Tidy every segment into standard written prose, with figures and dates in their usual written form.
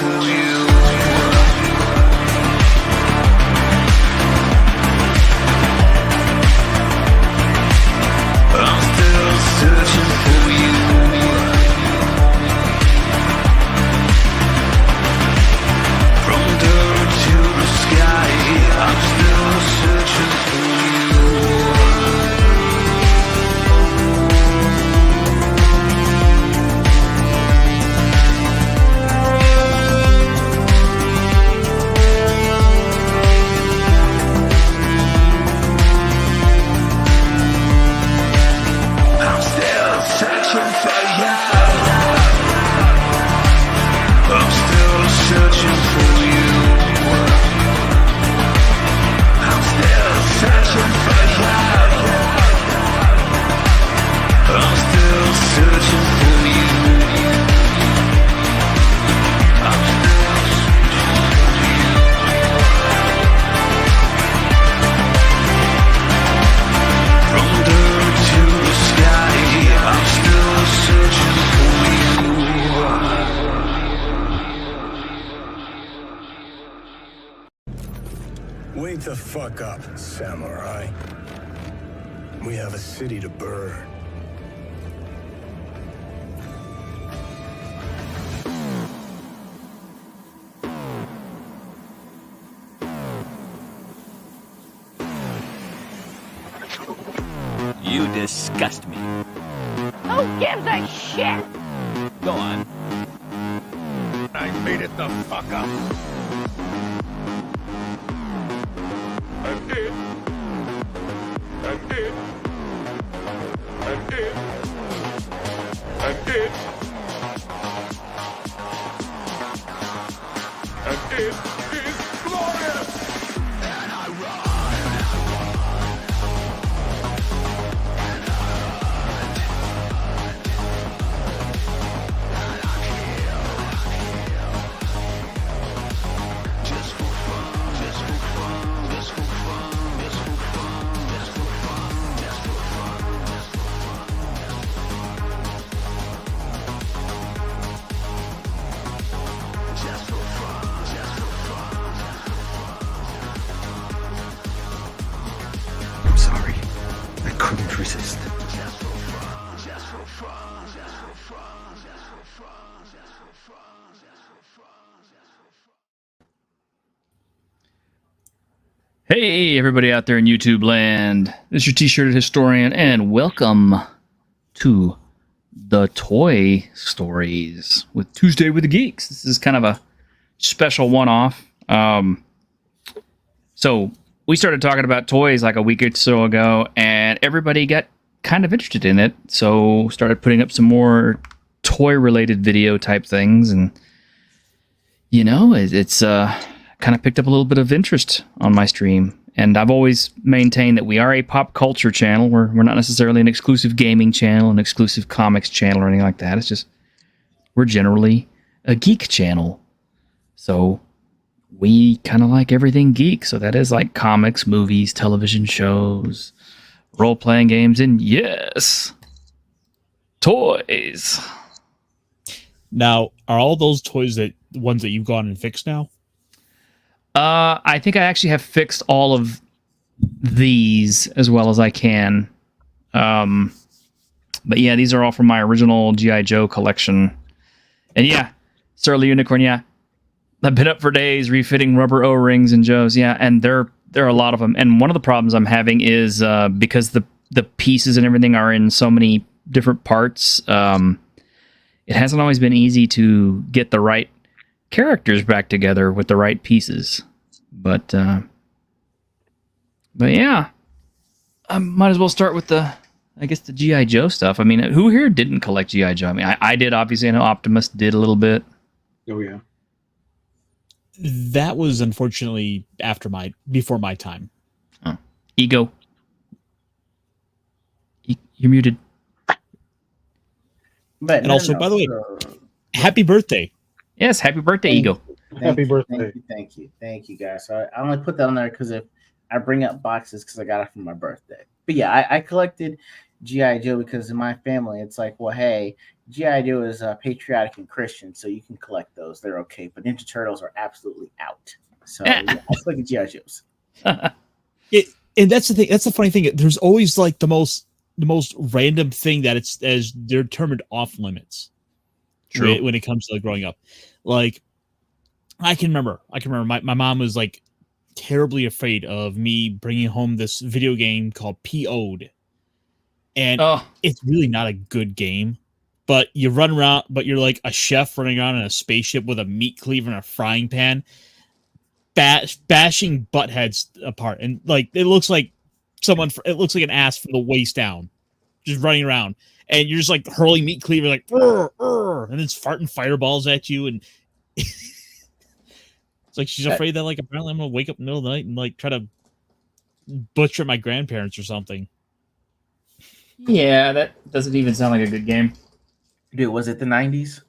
for you. I'm still searching for you. From dirt to the sky, I'm still searching for you. I'm still searching for you. I'm still searching for you. I'm still searching for you. I'm still searching for you. I'm still from dirt to the sky. I'm still searching for you. Wake the fuck up, samurai. We have a city to burn. You disgust me. Who gives a shit? Go on. I made it the fuck up. I'm dead. I'm dead. I'm dead. I'm dead. I'm dead. It's glorious. I'm sorry. I couldn't resist. Hey, everybody out there in YouTube land. This is your T-shirted historian, and welcome to the Toy Stories with Tuesday with the Geeks. This is kind of a special one-off. So we started talking about toys like a week or so ago, and everybody got kind of interested in it. So started putting up some more toy-related video type things, and you know, it's kind of picked up a little bit of interest on my stream. And I've always maintained that we are a pop culture channel. We're not necessarily an exclusive gaming channel, an exclusive comics channel, or anything like that. It's just we're generally a geek channel. So we kind of like everything geek. So that is like comics, movies, television shows, role-playing games, and yes, toys. Now, are all those toys the ones that you've gone and fixed now? I think I actually have fixed all of these as well as I can. But yeah, these are all from my original G.I. Joe collection. And yeah, Surly Unicorn, yeah. I've been up for days refitting rubber O-rings and Joes, yeah, and there are a lot of them. And one of the problems I'm having is because the pieces and everything are in so many different parts, it hasn't always been easy to get the right characters back together with the right pieces. But yeah, I might as well start with the G.I. Joe stuff. I mean, who here didn't collect G.I. Joe? I mean, I did, obviously. I know Optimus did a little bit. Oh, yeah. That was unfortunately before my time. Oh. Ego. You're muted. But And also, by the way, happy birthday. Yes, happy birthday, Ego. Happy birthday. Thank you, guys. So I only put that on there because if I bring up boxes because I got it for my birthday. But yeah, I collected GI Joe because in my family it's like, well, hey, GI Joe is patriotic and Christian, so you can collect those. They're okay, but Ninja Turtles are absolutely out. So yeah, I still get GI Joes. And that's the thing. That's the funny thing. There's always like the most random thing that it's as they're determined off limits. True. When it comes to like, growing up, like I can remember my mom was like terribly afraid of me bringing home this video game called PO'd. And it's really not a good game, but you run around, but you're like a chef running around in a spaceship with a meat cleaver and a frying pan, bashing butt heads apart. And like, it looks like an ass from the waist down, just running around. And you're just like hurling meat cleaver, like, and it's farting fireballs at you. And it's like, she's afraid that like, apparently I'm going to wake up in the middle of the night and like try to butcher my grandparents or something. Yeah, that doesn't even sound like a good game. Dude, was it the 90s?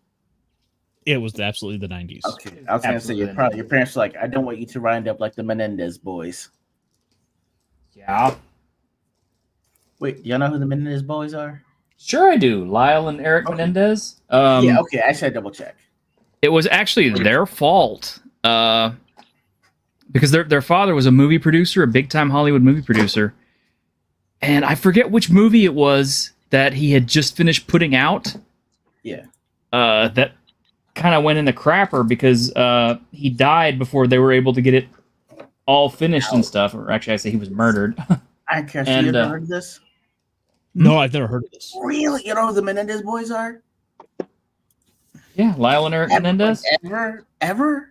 It was absolutely the 90s. Okay, I was going to say, your parents were like, I don't want you to wind up like the Menendez boys. Yeah. Wait, do y'all know who the Menendez boys are? Sure I do. Lyle and Eric Menendez. Yeah, okay, I should double check. It was actually their fault. Because their father was a movie producer, a big-time Hollywood movie producer. And I forget which movie it was that he had just finished putting out. Yeah. That kind of went in the crapper because he died before they were able to get it all finished and stuff. Or actually, I say he was murdered. I can't. You ever heard of this? No, I've never heard of this. Really? You know who the Menendez boys are? Yeah, Lyle and Eric Menendez. Ever?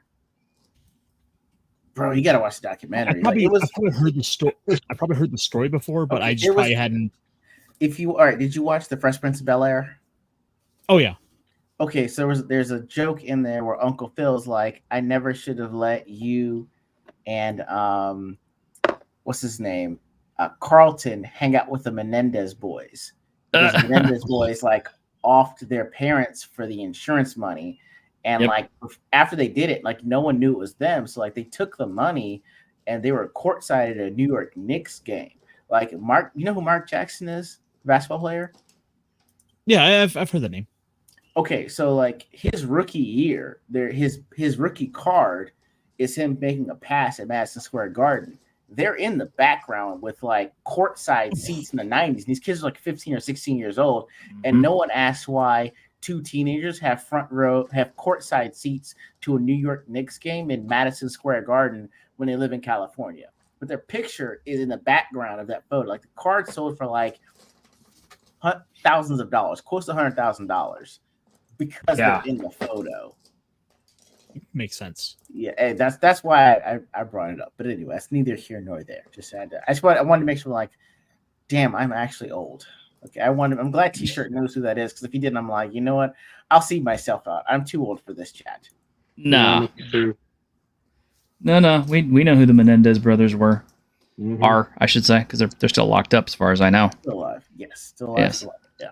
Bro, you gotta watch the documentary. I probably heard the story. I probably heard the story before, but I just probably hadn't. Did you watch The Fresh Prince of Bel-Air? Oh yeah. Okay, so there's a joke in there where Uncle Phil's like, I never should have let you and what's his name? Carlton hang out with the Menendez boys. Because the Menendez boys like offed their parents for the insurance money. And like after they did it, like no one knew it was them. So like they took the money and they were courtside at a New York Knicks game. Like Mark, you know who Mark Jackson is? Basketball player? Yeah, I've heard the name. Okay, so like his rookie year, his rookie card is him making a pass at Madison Square Garden. They're in the background with like courtside seats in the 90s. These kids are like 15 or 16 years old, and no one asks why two teenagers have courtside seats to a New York Knicks game in Madison Square Garden when they live in California. But their picture is in the background of that photo. Like the card sold for like thousands of dollars, close to $100,000 because they're in the photo. Makes sense. Yeah, hey, that's why I brought it up. But anyway, that's neither here nor there. I wanted to make sure, like, damn, I'm actually old. Okay, I'm glad T-shirt knows who that is, because if he didn't, I'm like, you know what? I'll see myself out. I'm too old for this chat. No. No, we know who the Menendez brothers were. Are, I should say, because they're still locked up as far as I know. Still alive. Yes, still alive. Yes. Still alive. Yeah.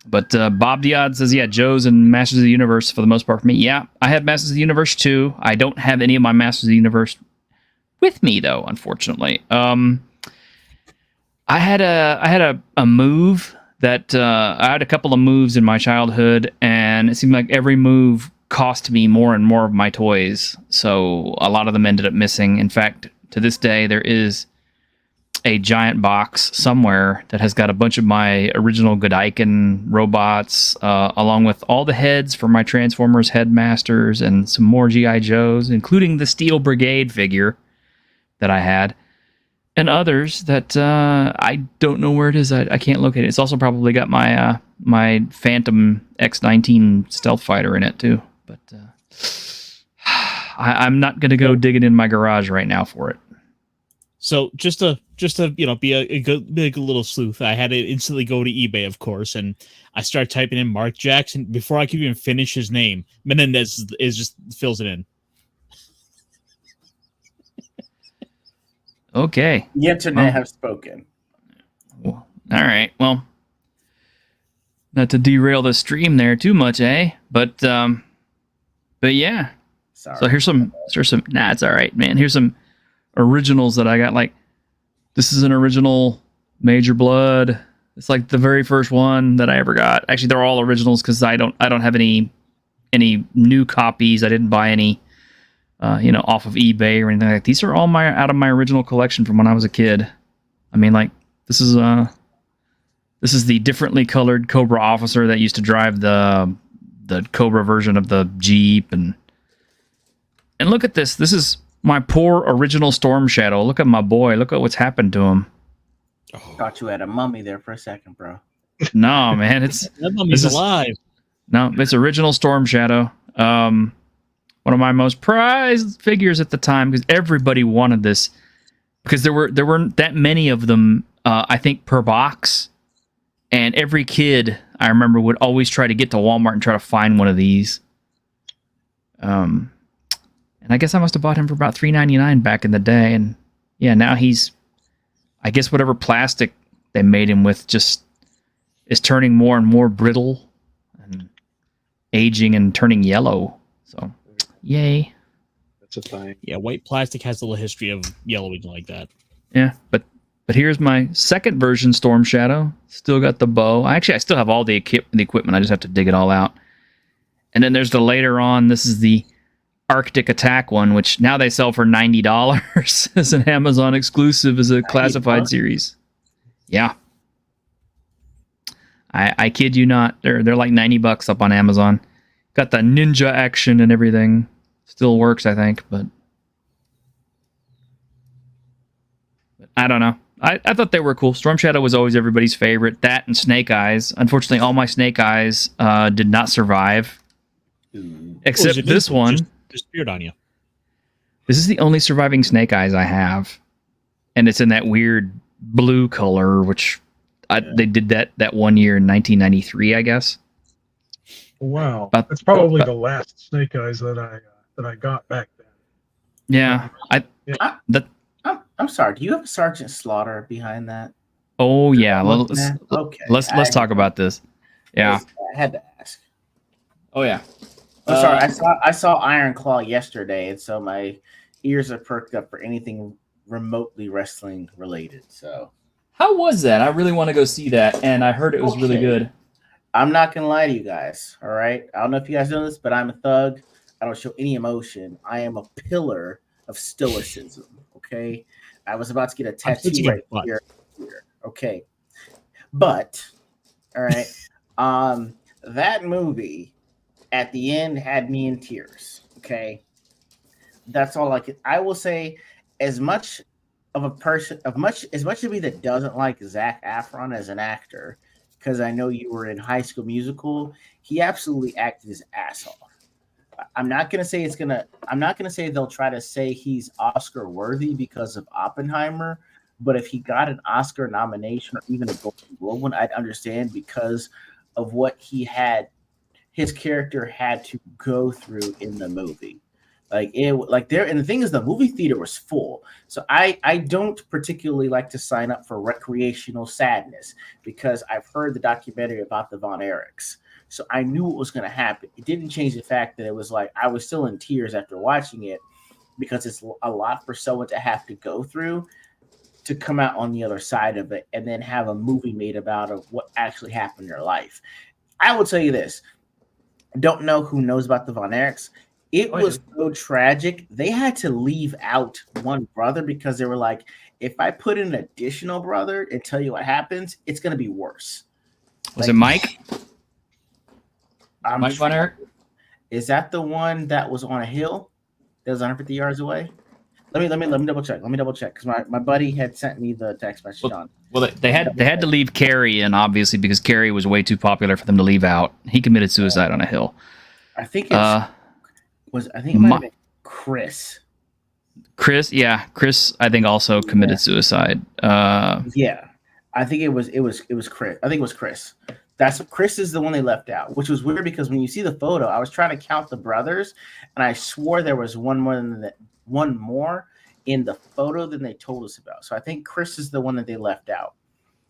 But Bob Diod says, yeah, Joe's and Masters of the Universe for the most part for me. Yeah, I have Masters of the Universe too. I don't have any of my Masters of the Universe with me, though, unfortunately. I had a move that I had a couple of moves in my childhood, and it seemed like every move cost me more and more of my toys. So a lot of them ended up missing. In fact, to this day, there is a giant box somewhere that has got a bunch of my original Godaiken robots, along with all the heads for my Transformers Headmasters and some more G.I. Joes, including the Steel Brigade figure that I had, and others that I don't know where it is. I can't locate it. It's also probably got my my Phantom X-19 stealth fighter in it too. But I'm not going to go digging in my garage right now for it. So just to be a good little sleuth, I had to instantly go to eBay, of course, and I started typing in Mark Jackson. Before I could even finish his name, Menendez is just fills it in. Okay. The internet have spoken. Well, all right. Well, not to derail the stream there too much, eh? But yeah. Sorry. So here's some. Nah, it's all right, man. Here's some originals that I got. Like, this is an original Major Blood. It's like the very first one that I ever got. Actually, they're all originals because I don't have any new copies. I didn't buy any, off of eBay or anything like that. These are all out of my original collection from when I was a kid. I mean, like this is the differently colored Cobra officer that used to drive the Cobra version of the Jeep, and look at this. This is my poor original Storm Shadow. Look at my boy. Look at what's happened to him. Thought you had a mummy there for a second, bro. No, man, That mummy's alive. No, it's original Storm Shadow. One of my most prized figures at the time because everybody wanted this because there weren't that many of them. I think per box, and every kid I remember would always try to get to Walmart and try to find one of these. And I guess I must have bought him for about $3.99 back in the day, and yeah, now he's, I guess whatever plastic they made him with just is turning more and more brittle and aging and turning yellow. So, yay. That's a thing. Yeah, white plastic has a little history of yellowing like that. Yeah, but here's my second version Storm Shadow. Still got the bow. I still have all the equipment. I just have to dig it all out. And then there's the later on. This is the Arctic Attack one, which now they sell for $90 as an Amazon exclusive as a classified series. Yeah. I kid you not. They're like $90 up on Amazon. Got the ninja action and everything. Still works, I think, but I don't know. I thought they were cool. Storm Shadow was always everybody's favorite. That and Snake Eyes. Unfortunately, all my Snake Eyes did not survive. Except this one. Just disappeared on you. This is the only surviving Snake Eyes I have. And it's in that weird blue color, which they did that one year in 1993, I guess. Wow, that's probably the last Snake Eyes that I got back then. Yeah, I'm sorry. Do you have a Sergeant Slaughter behind that? Oh yeah. Okay. Let's talk about this. Yeah. I had to ask. Oh yeah. I'm sorry. I saw Iron Claw yesterday, and so my ears are perked up for anything remotely wrestling related. So How was that? I really want to go see that, and I heard it was really good. I'm not gonna lie to you guys. All right. I don't know if you guys know this, but I'm a thug. I don't show any emotion. I am a pillar of stoicism. Okay. I was about to get a tattoo right here. Okay. But all right. That movie at the end had me in tears. Okay. That's all I will say, as much of a person as much of me that doesn't like Zac Efron as an actor, because I know you were in High School Musical, he absolutely acted his ass off. I'm not gonna say they'll try to say he's Oscar worthy because of Oppenheimer, but if he got an Oscar nomination or even a Golden Globe one, I'd understand because of what his character had to go through in the movie. And the thing is, the movie theater was full. So I don't particularly like to sign up for recreational sadness because I've heard the documentary about the Von Erichs. So I knew what was going to happen. It didn't change the fact that it was like I was still in tears after watching it because it's a lot for someone to have to go through to come out on the other side of it and then have a movie made about what actually happened in their life. I will tell you this. Don't know who knows about the Von Erichs. It was so tragic. They had to leave out one brother because they were like, if I put in an additional brother and tell you what happens, it's going to be worse. Was it Mike? Mike Von Erich? Is that the one that was on a hill that was 150 yards away? Let me double check. Let me double check because my buddy had sent me the text message on. Well, they had to leave Carrie in, obviously, because Carrie was way too popular for them to leave out. He committed suicide on a hill. I think it might have been Chris. Chris, I think also committed suicide. Yeah, I think it was Chris. I think it was Chris. Chris is the one they left out, which was weird because when you see the photo, I was trying to count the brothers, and I swore there was one more in the photo than they told us about. So I think Chris is the one that they left out,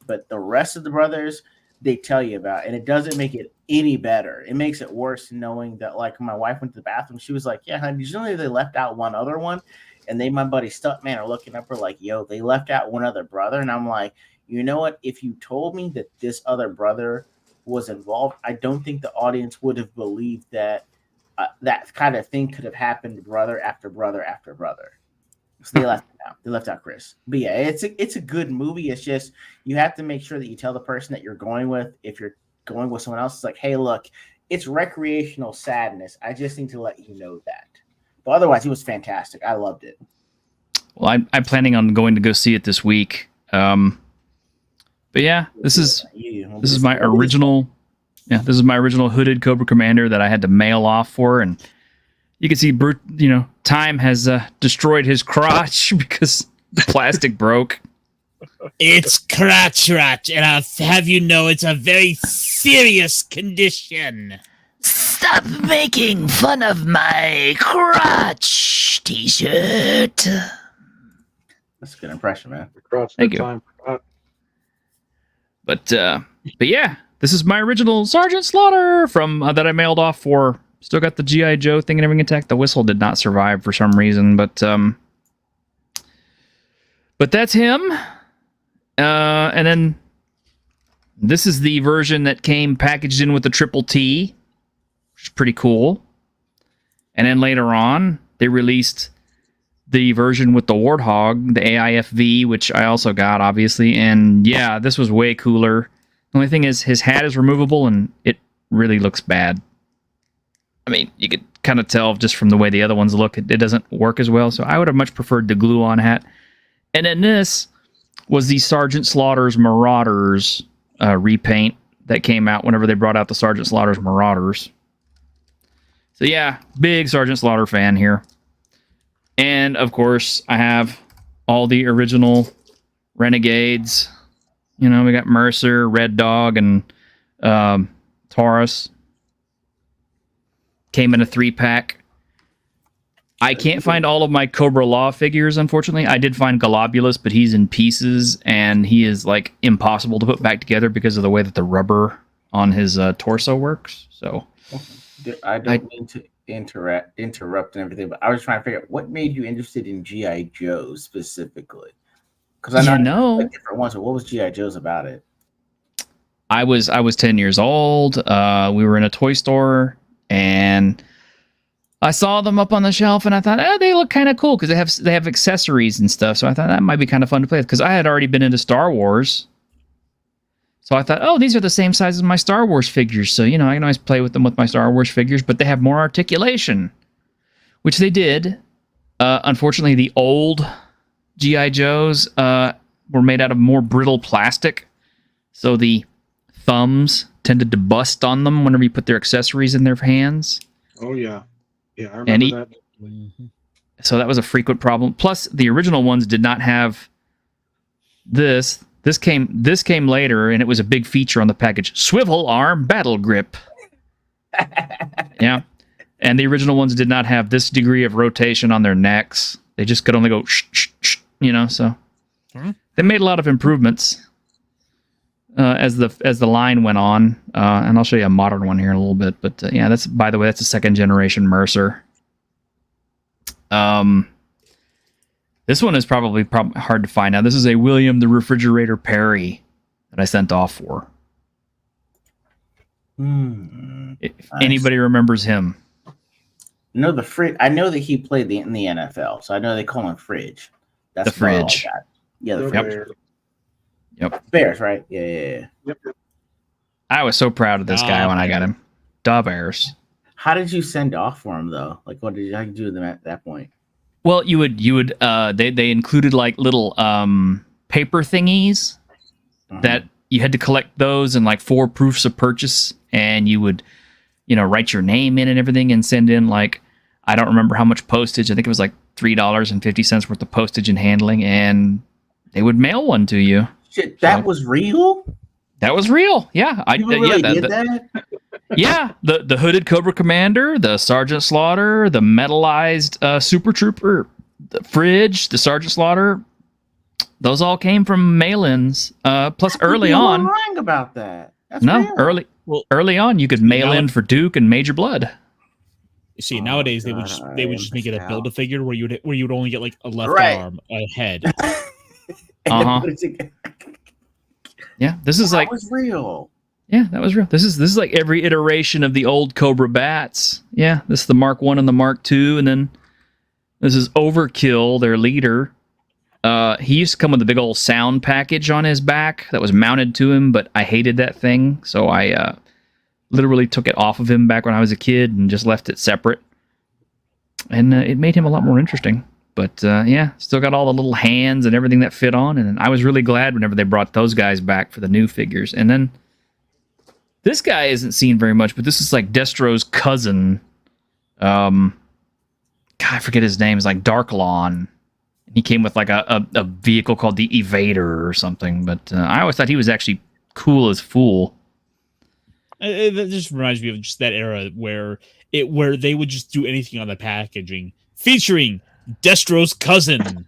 but the rest of the brothers they tell you about, and it doesn't make it any better. It makes it worse knowing that, like, my wife went to the bathroom. She was like, yeah, honey, usually they left out one other one. And my buddy Stuntman are looking up her like, yo, they left out one other brother. And I'm like, you know what? If you told me that this other brother was involved, I don't think the audience would have believed that that kind of thing could have happened brother after brother after brother. So they left it out. They left out Chris. But yeah, it's a good movie. It's just you have to make sure that you tell the person that you're going with. If you're going with someone else, it's like, hey, look, it's recreational sadness. I just need to let you know that. But otherwise, it was fantastic. I loved it. Well, I'm planning on going to go see it this week. But yeah, this is my original. Yeah, this is my original hooded Cobra Commander that I had to mail off for, and you can see, time has destroyed his crotch because the plastic broke. It's crotch rot, and I'll have you know it's a very serious condition. Stop making fun of my crotch t-shirt. That's a good impression, man. Thank you. But yeah, this is my original Sergeant Slaughter from that I mailed off for. Still got the G.I. Joe thing and everything intact. The whistle did not survive for some reason, but that's him. And then this is the version that came packaged in with the Triple T, which is pretty cool. And then later on, they released the version with the Warthog, the AIFV, which I also got, obviously. And yeah, this was way cooler. The only thing is his hat is removable, and it really looks bad. I mean, you could kind of tell just from the way the other ones look, it doesn't work as well. So I would have much preferred the glue-on hat. And then this was the Sergeant Slaughter's Marauders repaint that came out whenever they brought out the Sergeant Slaughter's Marauders. So yeah, big Sergeant Slaughter fan here. And of course, I have all the original Renegades. We got Mercer, Red Dog, and Taurus. Came in a 3-pack. I can't find all of my Cobra Law figures, unfortunately. I did find Globulus, but he's in pieces, and he is like impossible to put back together because of the way that the rubber on his torso works. So I don't mean to interrupt and everything, but I was trying to figure out what made you interested in G.I. Joe specifically. Because I know like different ones, but what was G.I. Joe's about it? I was 10 years old. We were in a toy store, and I saw them up on the shelf, and I thought, they look kind of cool because they have accessories and stuff. So I thought that might be kind of fun to play with because I had already been into Star Wars. So I thought, these are the same size as my Star Wars figures. So, I can always play with them with my Star Wars figures, but they have more articulation, which they did. Unfortunately, the old G.I. Joes were made out of more brittle plastic. So the thumbs tended to bust on them whenever you put their accessories in their hands. Oh, yeah. Yeah, I remember that. So that was a frequent problem. Plus, the original ones did not have this. This came later, and it was a big feature on the package. Swivel arm battle grip. Yeah. And the original ones did not have this degree of rotation on their necks. They just could only go so they made a lot of improvements as the line went on. And I'll show you a modern one here in a little bit. But yeah, that's, by the way, that's a second generation Mercer. This one is probably hard to find out. This is a William the Refrigerator Perry that I sent off for. If anybody remembers him. No, the Fridge. I know that he played in the NFL, so I know they call him Fridge. That's the Fridge. Yeah, the Fridge. Yep. Bears, right? Yeah. Yep. I was so proud of this guy when I got him. Da Bears. How did you send off for him though? Like, how did you do with them at that point? Well, you would they included like little paper thingies that you had to collect those and like 4 proofs of purchase, and you would write your name in and everything and send in like, I don't remember how much postage. I think it was like $3.50 worth of postage and handling, and they would mail one to you. Shit, that was real? That was real. Yeah. Yeah, the hooded Cobra Commander, the Sergeant Slaughter, the metallized Super Trooper, the Fridge, the Sergeant Slaughter, those all came from mail-ins. Plus, early on, lying about that. That's real. Early on, you could mail in for Duke and Major Blood. You see, nowadays they would just make it a Build-A-Figure where you'd only get like a left arm, a head. Yeah, this is like That was real. Yeah, that was real. This is like every iteration of the old Cobra bats. Yeah, this is the Mark 1 and the Mark 2, and then this is Overkill, their leader. He used to come with a big old sound package on his back that was mounted to him, but I hated that thing, so I literally took it off of him back when I was a kid and just left it separate. And it made him a lot more interesting. But yeah, still got all the little hands and everything that fit on, and I was really glad whenever they brought those guys back for the new figures. And then this guy isn't seen very much, but this is like Destro's cousin. God, I forget his name. It's like Dark Lawn. He came with like a vehicle called the Evader or something, but I always thought he was actually cool as fool. That just reminds me of just that era where they would just do anything on the packaging, featuring Destro's cousin.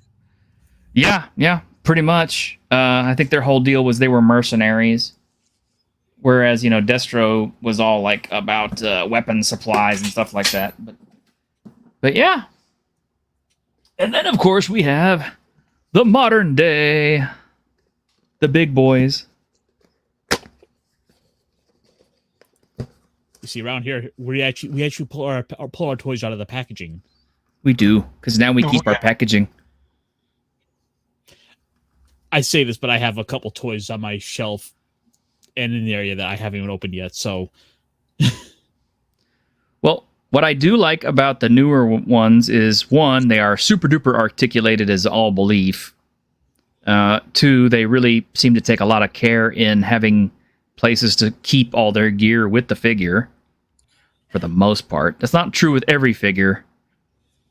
Yeah, pretty much. I think their whole deal was they were mercenaries, whereas Destro was all like about weapon supplies and stuff like that. But yeah. And then, of course, we have the modern day, the big boys. You see, around here, we actually pull our toys out of the packaging. We do, because now we keep our packaging. I say this, but I have a couple toys on my shelf and in the area that I haven't even opened yet. So, well, what I do like about the newer ones is, one, they are super duper articulated as all belief. Two, they really seem to take a lot of care in having places to keep all their gear with the figure, for the most part. That's not true with every figure,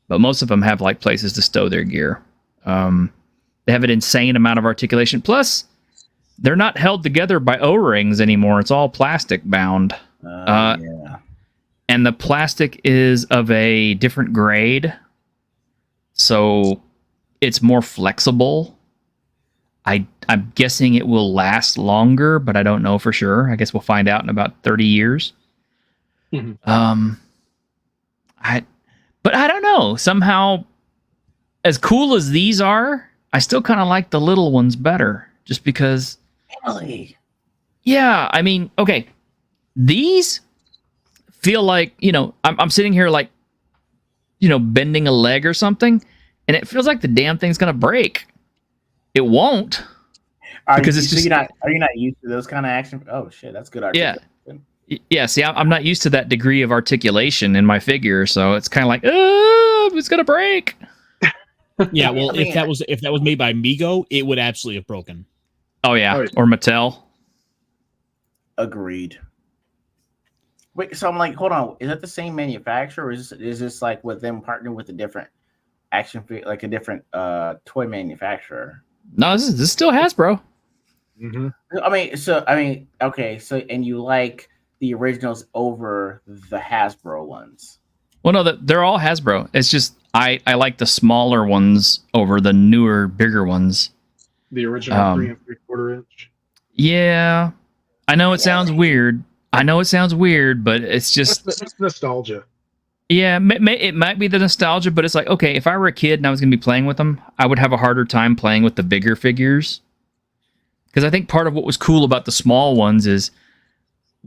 but most of them have like places to stow their gear. They have an insane amount of articulation. Plus, they're not held together by O-rings anymore. It's all plastic bound. Yeah. And the plastic is of a different grade, so it's more flexible. I'm guessing it will last longer, but I don't know for sure. I guess we'll find out in about 30 years. Mhm. But I don't know. Somehow, as cool as these are, I still kind of like the little ones better, just because. Really? Yeah, I mean, okay, these feel like, I'm sitting here like, bending a leg or something, and it feels like the damn thing's gonna break. It won't, because it's just. Are you not used to those kind of action? Oh shit, that's good. Yeah. Yeah, see, I'm not used to that degree of articulation in my figure, so it's kind of like, it's gonna break. Yeah, well, if that was made by Mego, it would absolutely have broken. Oh yeah, or Mattel. Agreed. Wait, so I'm like, hold on, is that the same manufacturer, or is this like with them partnering with a different like a different toy manufacturer? No, this is still Hasbro. Mm-hmm. Okay, so and you like the originals over the Hasbro ones? Well, no, they're all Hasbro. It's just I like the smaller ones over the newer, bigger ones. The original 3 3/4 inch. Yeah, I know it sounds weird. But it's just it's nostalgia. Yeah, it might be the nostalgia, but it's like, okay, if I were a kid and I was going to be playing with them, I would have a harder time playing with the bigger figures. Because I think part of what was cool about the small ones is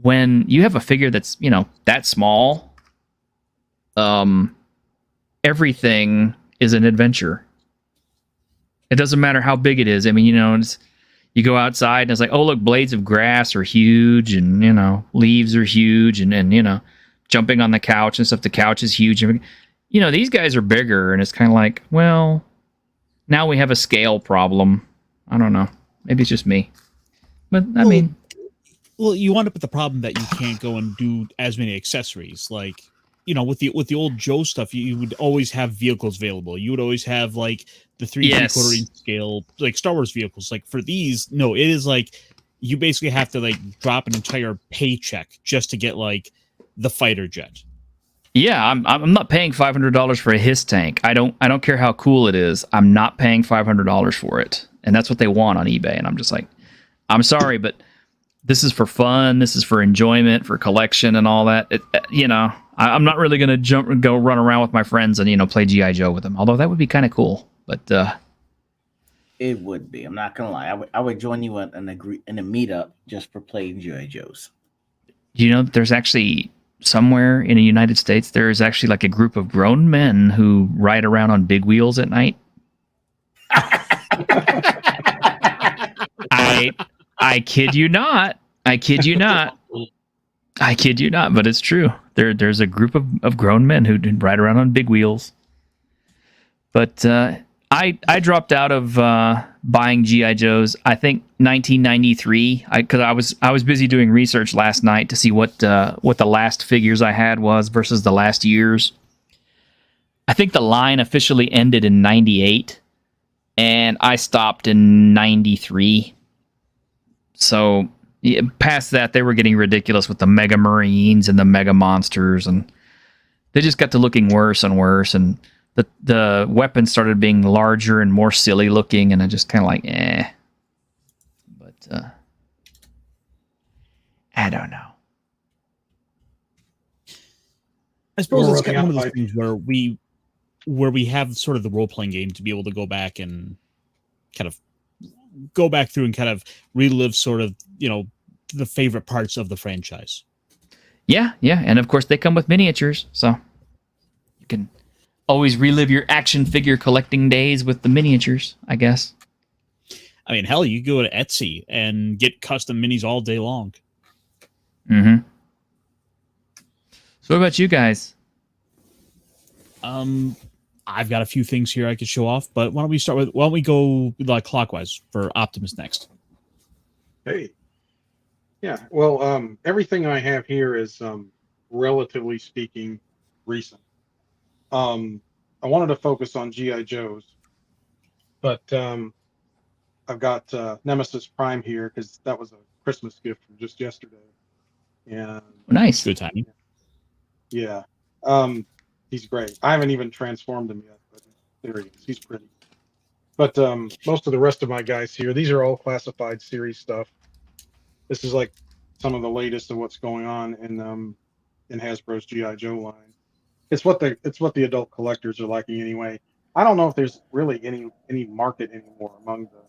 when you have a figure that's, that small, everything is an adventure. It doesn't matter how big it is. I mean, you go outside and it's like, oh, look, blades of grass are huge and, leaves are huge and jumping on the couch and stuff. The couch is huge. These guys are bigger, and it's kind of like, well, now we have a scale problem. I don't know. Maybe it's just me. But, Well, you wind up with the problem that you can't go and do as many accessories. Like, with the old Joe stuff, you would always have vehicles available. You would always have, like, the 3 3/4 inch scale, like, Star Wars vehicles. Like, for these, no, it is like, you basically have to, like, drop an entire paycheck just to get, like, the fighter jet. Yeah, I'm not paying $500 for a HISS tank. I don't care how cool it is. I'm not paying $500 for it, and that's what they want on eBay. And I'm just like, I'm sorry, but this is for fun. This is for enjoyment, for collection, and all that. I'm not really gonna go run around with my friends and play GI Joe with them. Although that would be kind of cool. But It would be. I'm not gonna lie. I would join you in a meetup just for playing GI Joes. Do you know that there's actually somewhere in the United States there is actually like a group of grown men who ride around on big wheels at night? I kid you not. I kid you not. I kid you not, but it's true. There's a group of grown men who ride around on big wheels. But I dropped out of buying GI Joes. I think 1993. Because I was busy doing research last night to see what the last figures I had was versus the last years. I think the line officially ended in 98, and I stopped in 93. So yeah, past that, they were getting ridiculous with the Mega Marines and the Mega Monsters, and they just got to looking worse and worse, and the weapons started being larger and more silly looking, and I just kind of like, eh. But I don't know. I suppose We're it's kind of one of running those things where we have sort of the role playing game to be able to go back and kind of go back through and kind of relive sort of, you know, the favorite parts of the franchise. Yeah, and of course they come with miniatures, so you can always relive your action figure collecting days with the miniatures, I guess. I mean, hell, you go to Etsy and get custom minis all day long. Mm-hmm. So what about you guys? I've got a few things here I could show off, but why don't we go like clockwise for Optimus next? Hey. Yeah. Well, everything I have here is relatively speaking recent. I wanted to focus on GI Joes, but I've got Nemesis Prime here because that was a Christmas gift from just yesterday. And Nice. Good timing. yeah, he's great. I haven't even transformed him yet, but there he is. He's pretty. But most of the rest of my guys here, these are all classified series stuff. This is like some of the latest of what's going on in Hasbro's GI Joe line. It's what the adult collectors are liking anyway. I don't know if there's really any market anymore among the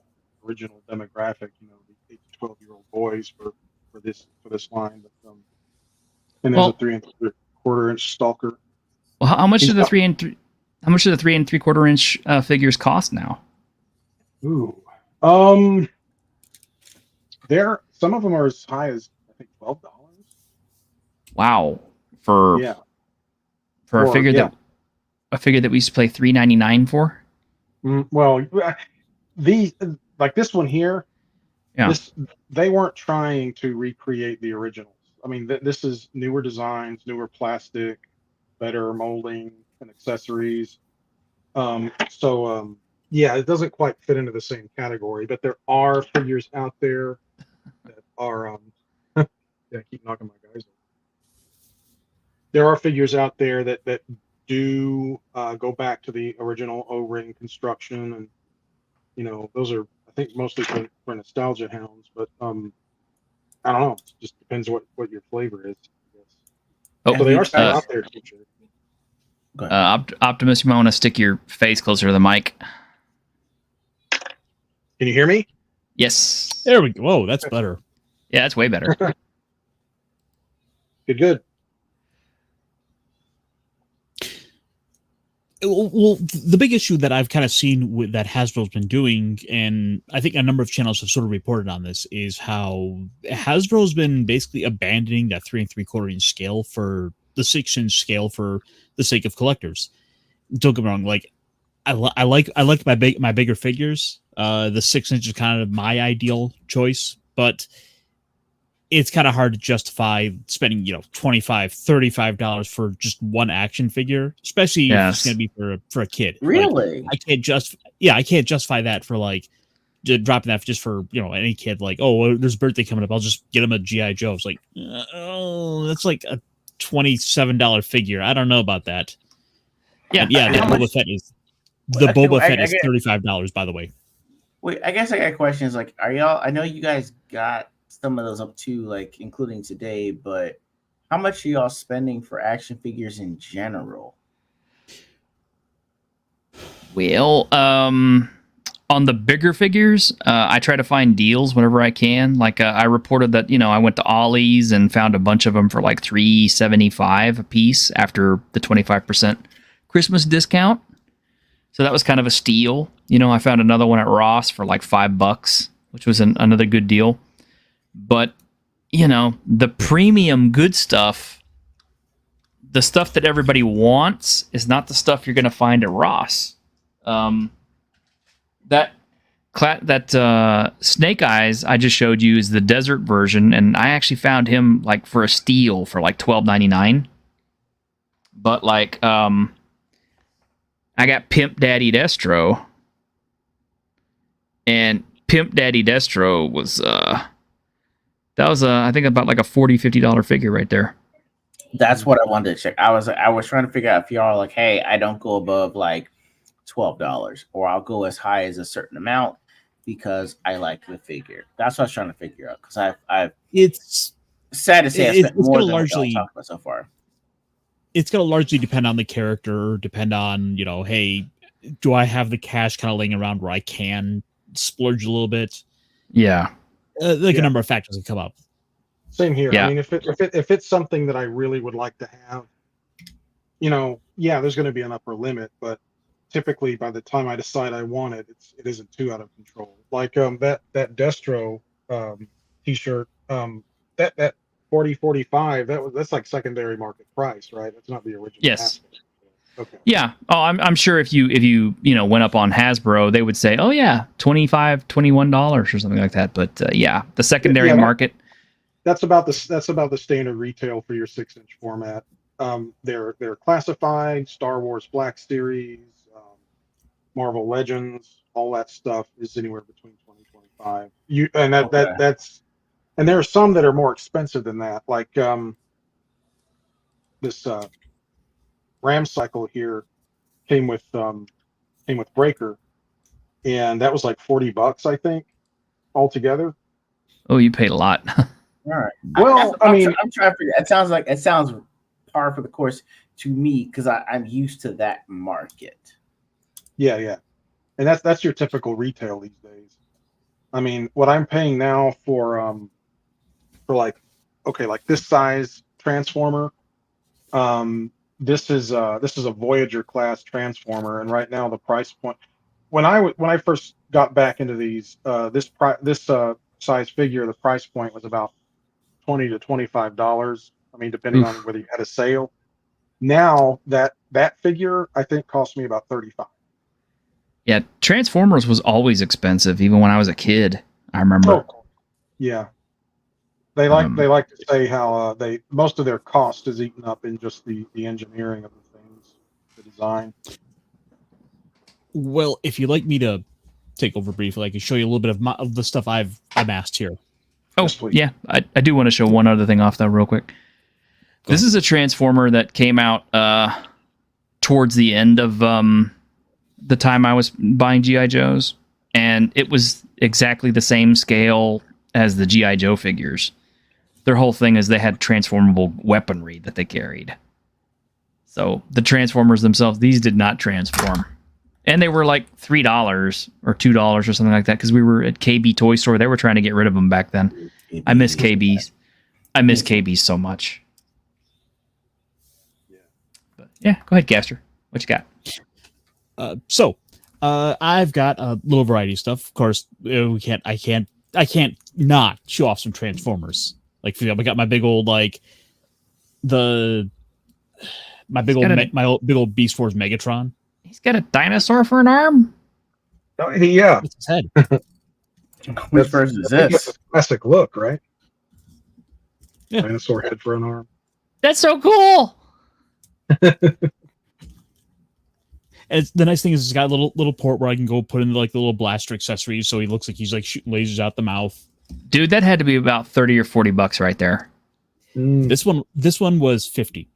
original demographic, you know, the 8 to 12-year-old boys for this line. But and there's a 3 3/4 inch Stalker. Well, how much do the 3 3/4 inch figures cost now? Ooh, there some of them are as high as I think $12. Wow, for a figure that we used to play $3.99 for. Well, like this one here. Yeah. They weren't trying to recreate the originals. I mean, this is newer designs, newer plastic, better molding and accessories. Yeah, it doesn't quite fit into the same category, but there are figures out there that are yeah, I keep knocking my guys over. There are figures out there that do go back to the original O-ring construction, and you know, those are, I think, mostly for nostalgia hounds, but I don't know. It just depends what your flavor is, I guess. Oh, So they are still out there, teacher. Optimus, you might want to stick your face closer to the mic. Can you hear me? Yes. There we go. Whoa, that's better. Yeah, that's way better. Good. Well, the big issue that I've kind of seen that Hasbro's been doing, and I think a number of channels have sort of reported on this, is how Hasbro's been basically abandoning that 3 3/4 inch scale for the 6 inch scale for the sake of collectors. Don't get me wrong, like I like my bigger figures. The 6 inch is kind of my ideal choice, but it's kind of hard to justify spending, $25, $35 for just one action figure, especially if it's going to be for a kid. Really? Like, I can't justify that for like dropping that just for, any kid. Like, oh, there's a birthday coming up, I'll just get him a GI Joe. It's like, oh, that's like a $27 figure. I don't know about that. Yeah, and yeah. The Boba Fett is $35, by the way. Wait, I guess I got questions. Like, are y'all? I know you guys got some of those up too, like including today, but how much are y'all spending for action figures in general? Well, On the bigger figures, I try to find deals whenever I can. Like I reported that I went to Ollie's and found a bunch of them for like $3.75 a piece after the 25% Christmas discount. So that was kind of a steal. I found another one at Ross for like $5, which was another good deal. But the premium good stuff, the stuff that everybody wants, is not the stuff you're going to find at Ross. That Snake Eyes I just showed you is the desert version, and I actually found him like for a steal for like $12.99. But like, I got Pimp Daddy Destro, and Pimp Daddy Destro was I think about like a $40-$50 figure right there. That's what I wanted to check. I was trying to figure out if y'all are like, hey, I don't go above like $12, or I'll go as high as a certain amount because I like the figure. That's what I was trying to figure out, because It's sad to say I spent more than largely what y'all talked about so far. It's going to largely depend on the character, depend on, hey, do I have the cash kind of laying around where I can splurge a little bit? Yeah. A number of factors that come up. Same here. Yeah. I mean, if it's something that I really would like to have, there's going to be an upper limit, but typically by the time I decide I want it, it isn't too out of control. Like that Destro t-shirt, that 40-45, that's like secondary market price, right? That's not the original. Yes. Aspect. Okay. Yeah. Oh, I'm sure if you went up on Hasbro, they would say, oh yeah, $25, $21 or something like that. But the secondary market. That's about the standard retail for your 6-inch format. They're classified. Star Wars Black Series, Marvel Legends, all that stuff is anywhere between 20 and 25. That's and there are some that are more expensive than that, like this Ram cycle here came with Breaker, and that was like $40, I think, altogether. Oh, you paid a lot. All right. Well, I'm trying to figure. It sounds par for the course to me, because I'm used to that market. Yeah, and that's your typical retail these days. I mean, what I'm paying now for like this size Transformer, this is a Voyager class Transformer, and right now the price point, when I first got back into these, this size figure, the price point was about $20 to $25. I mean, depending on whether you had a sale. Now that figure, I think, cost me about $35. Yeah, Transformers was always expensive, even when I was a kid. I remember. Oh, yeah. They like to say how most of their cost is eaten up in just the engineering of the things, the design. Well, if you'd like me to take over briefly, I can show you a little bit of the stuff I've amassed here. Oh, Yes, please. yeah. I do want to show one other thing off, though, real quick. This is a Transformer that came out towards the end of the time I was buying G.I. Joes, and it was exactly the same scale as the G.I. Joe figures. Their whole thing is they had transformable weaponry that they carried. So the Transformers themselves, these did not transform. And they were like $3 or $2 or something like that, because we were at KB Toy Store. They were trying to get rid of them back then. I miss KB's. I miss KB's so much. But yeah, go ahead, Gaster. What you got? I've got a little variety of stuff. Of course, I can't not show off some Transformers. Like, for example, I got my big old my big old Beast Force Megatron. He's got a dinosaur for an arm? Oh, yeah. It's his head. Which version is That's this? a classic look, right? Yeah. Dinosaur head for an arm. That's so cool. And the nice thing is it's got a little port where I can go put in like the little blaster accessories, so he looks like he's like shooting lasers out the mouth. Dude, that had to be about $30 or $40 right there. This one was $50.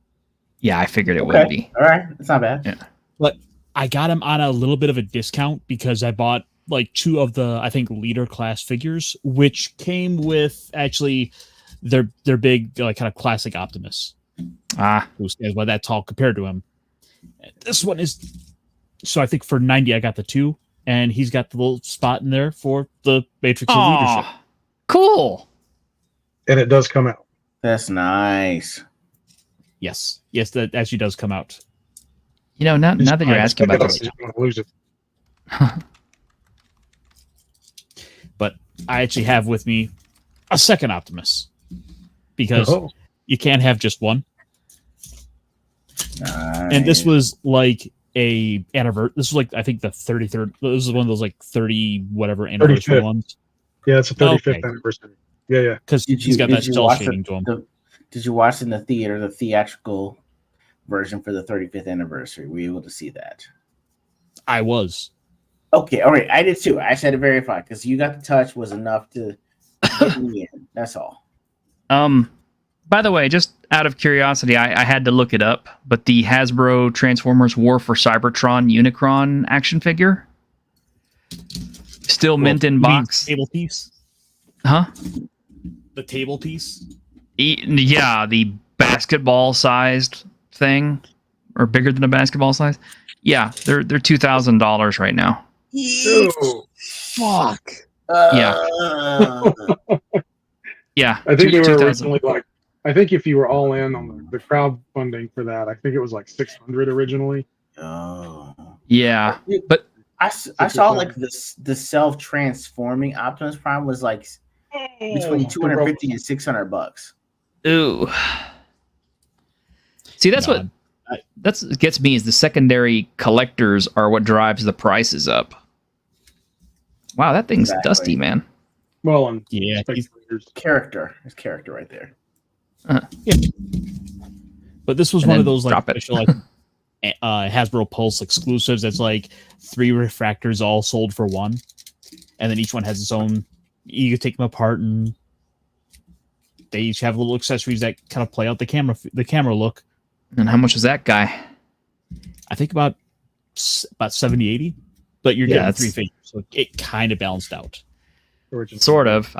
Yeah, I figured it would be. All right, that's not bad. Yeah. But I got him on a little bit of a discount because I bought like 2 of the, I think, leader class figures, which came with actually their big like kind of classic Optimus. Who stands by that tall compared to him. And this one is, so I think for $90 I got the 2, and he's got the little spot in there for the Matrix of Leadership. Aw, cool. And it does come out. That's nice. Yes, that actually does come out. You know, now that you're asking Pick it about up, this, you don't wanna lose it. But I actually have with me a second Optimus because Oh. you can't have just one. Nice. And this was like a anniversary. This was like I think the 33rd. This is one of those like 30 whatever anniversary 35th. ones Yeah, it's a 35th Okay. anniversary. Yeah. because he's got that cell shading to him. Did you watch in the theater the theatrical version for the 35th anniversary? Were you able to see that? I was. Okay, all right. I did too. I said to verify because you got the touch was enough to get me in. That's all. By the way, just out of curiosity, I had to look it up, but the Hasbro Transformers War for Cybertron Unicron action figure still mint in You mean box, table piece. huh? The table piece. Yeah, the basketball-sized thing, or bigger than a basketball size. Yeah, they're $2,000 right now. Ooh. Fuck. Yeah. Uh, Yeah, I think they were 2,000. originally like, I think if you were all in on the crowdfunding for that, I think it was like 600 originally. oh. Yeah, but I saw like the self-transforming Optimus Prime was like between $250 and $600. ooh. See, that's God. what gets me is the secondary collectors are what drives the prices up. Wow, that thing's Exactly. dusty, man. Well, and Yeah, he's- speculators. Character. His character right there. but this was And one then of those like drop it. special like Hasbro Pulse exclusives. That's like 3 refractors all sold for one, and then each one has its own. You can take them apart, and they each have little accessories that kind of play out the camera look. And how much is that guy? I think about 70, 80, but you're Yeah, getting that's- 3 figures, so it kind of balanced out. Original. Sort of.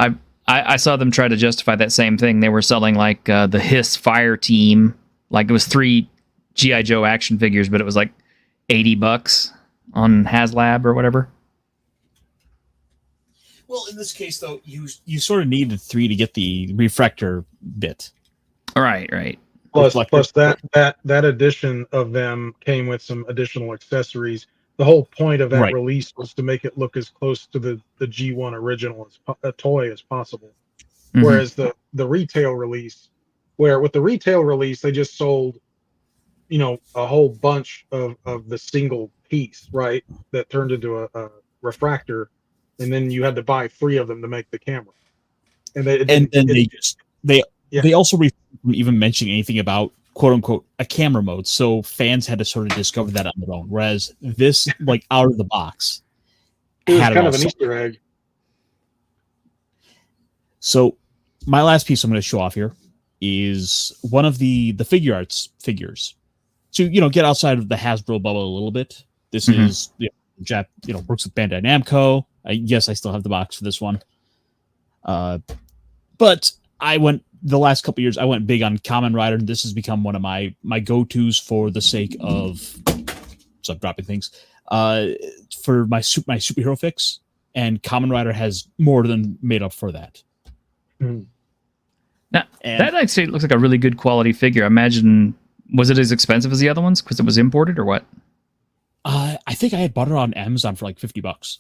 I saw them try to justify that same thing. They were selling like the Hiss Fire Team, like it was 3 GI Joe action figures, but it was like $80 on HasLab or whatever. Well, in this case, though, you sort of needed 3 to get the refractor bit. Right. Plus reflector. that edition of them came with some additional accessories. The whole point of that Right. release was to make it look as close to the G1 original as toy as possible. Mhm. Whereas the retail release, with the retail release they just sold, a whole bunch of the single piece, right? That turned into a refractor, and then you had to buy 3 of them to make the camera. And they also refrained from even mentioning anything about quote unquote a camera mode, so fans had to sort of discover that on their own. Whereas this, like out of the box, it was had kind all of an sorted. Easter egg. So my last piece I'm going to show off here is one of the figure arts figures. So get outside of the Hasbro bubble a little bit. This Mhm. is works with Bandai Namco. Yes, I still have the box for this one. But the last couple years I went big on Kamen Rider, and this has become one of my go-tos for the sake of so I'm dropping things. For my superhero fix, and Kamen Rider has more than made up for that. Mhm. Now, And- that actually looks like a really good quality figure. I imagine, was it as expensive as the other ones because it was imported or what? I think I had bought it on Amazon for like $50.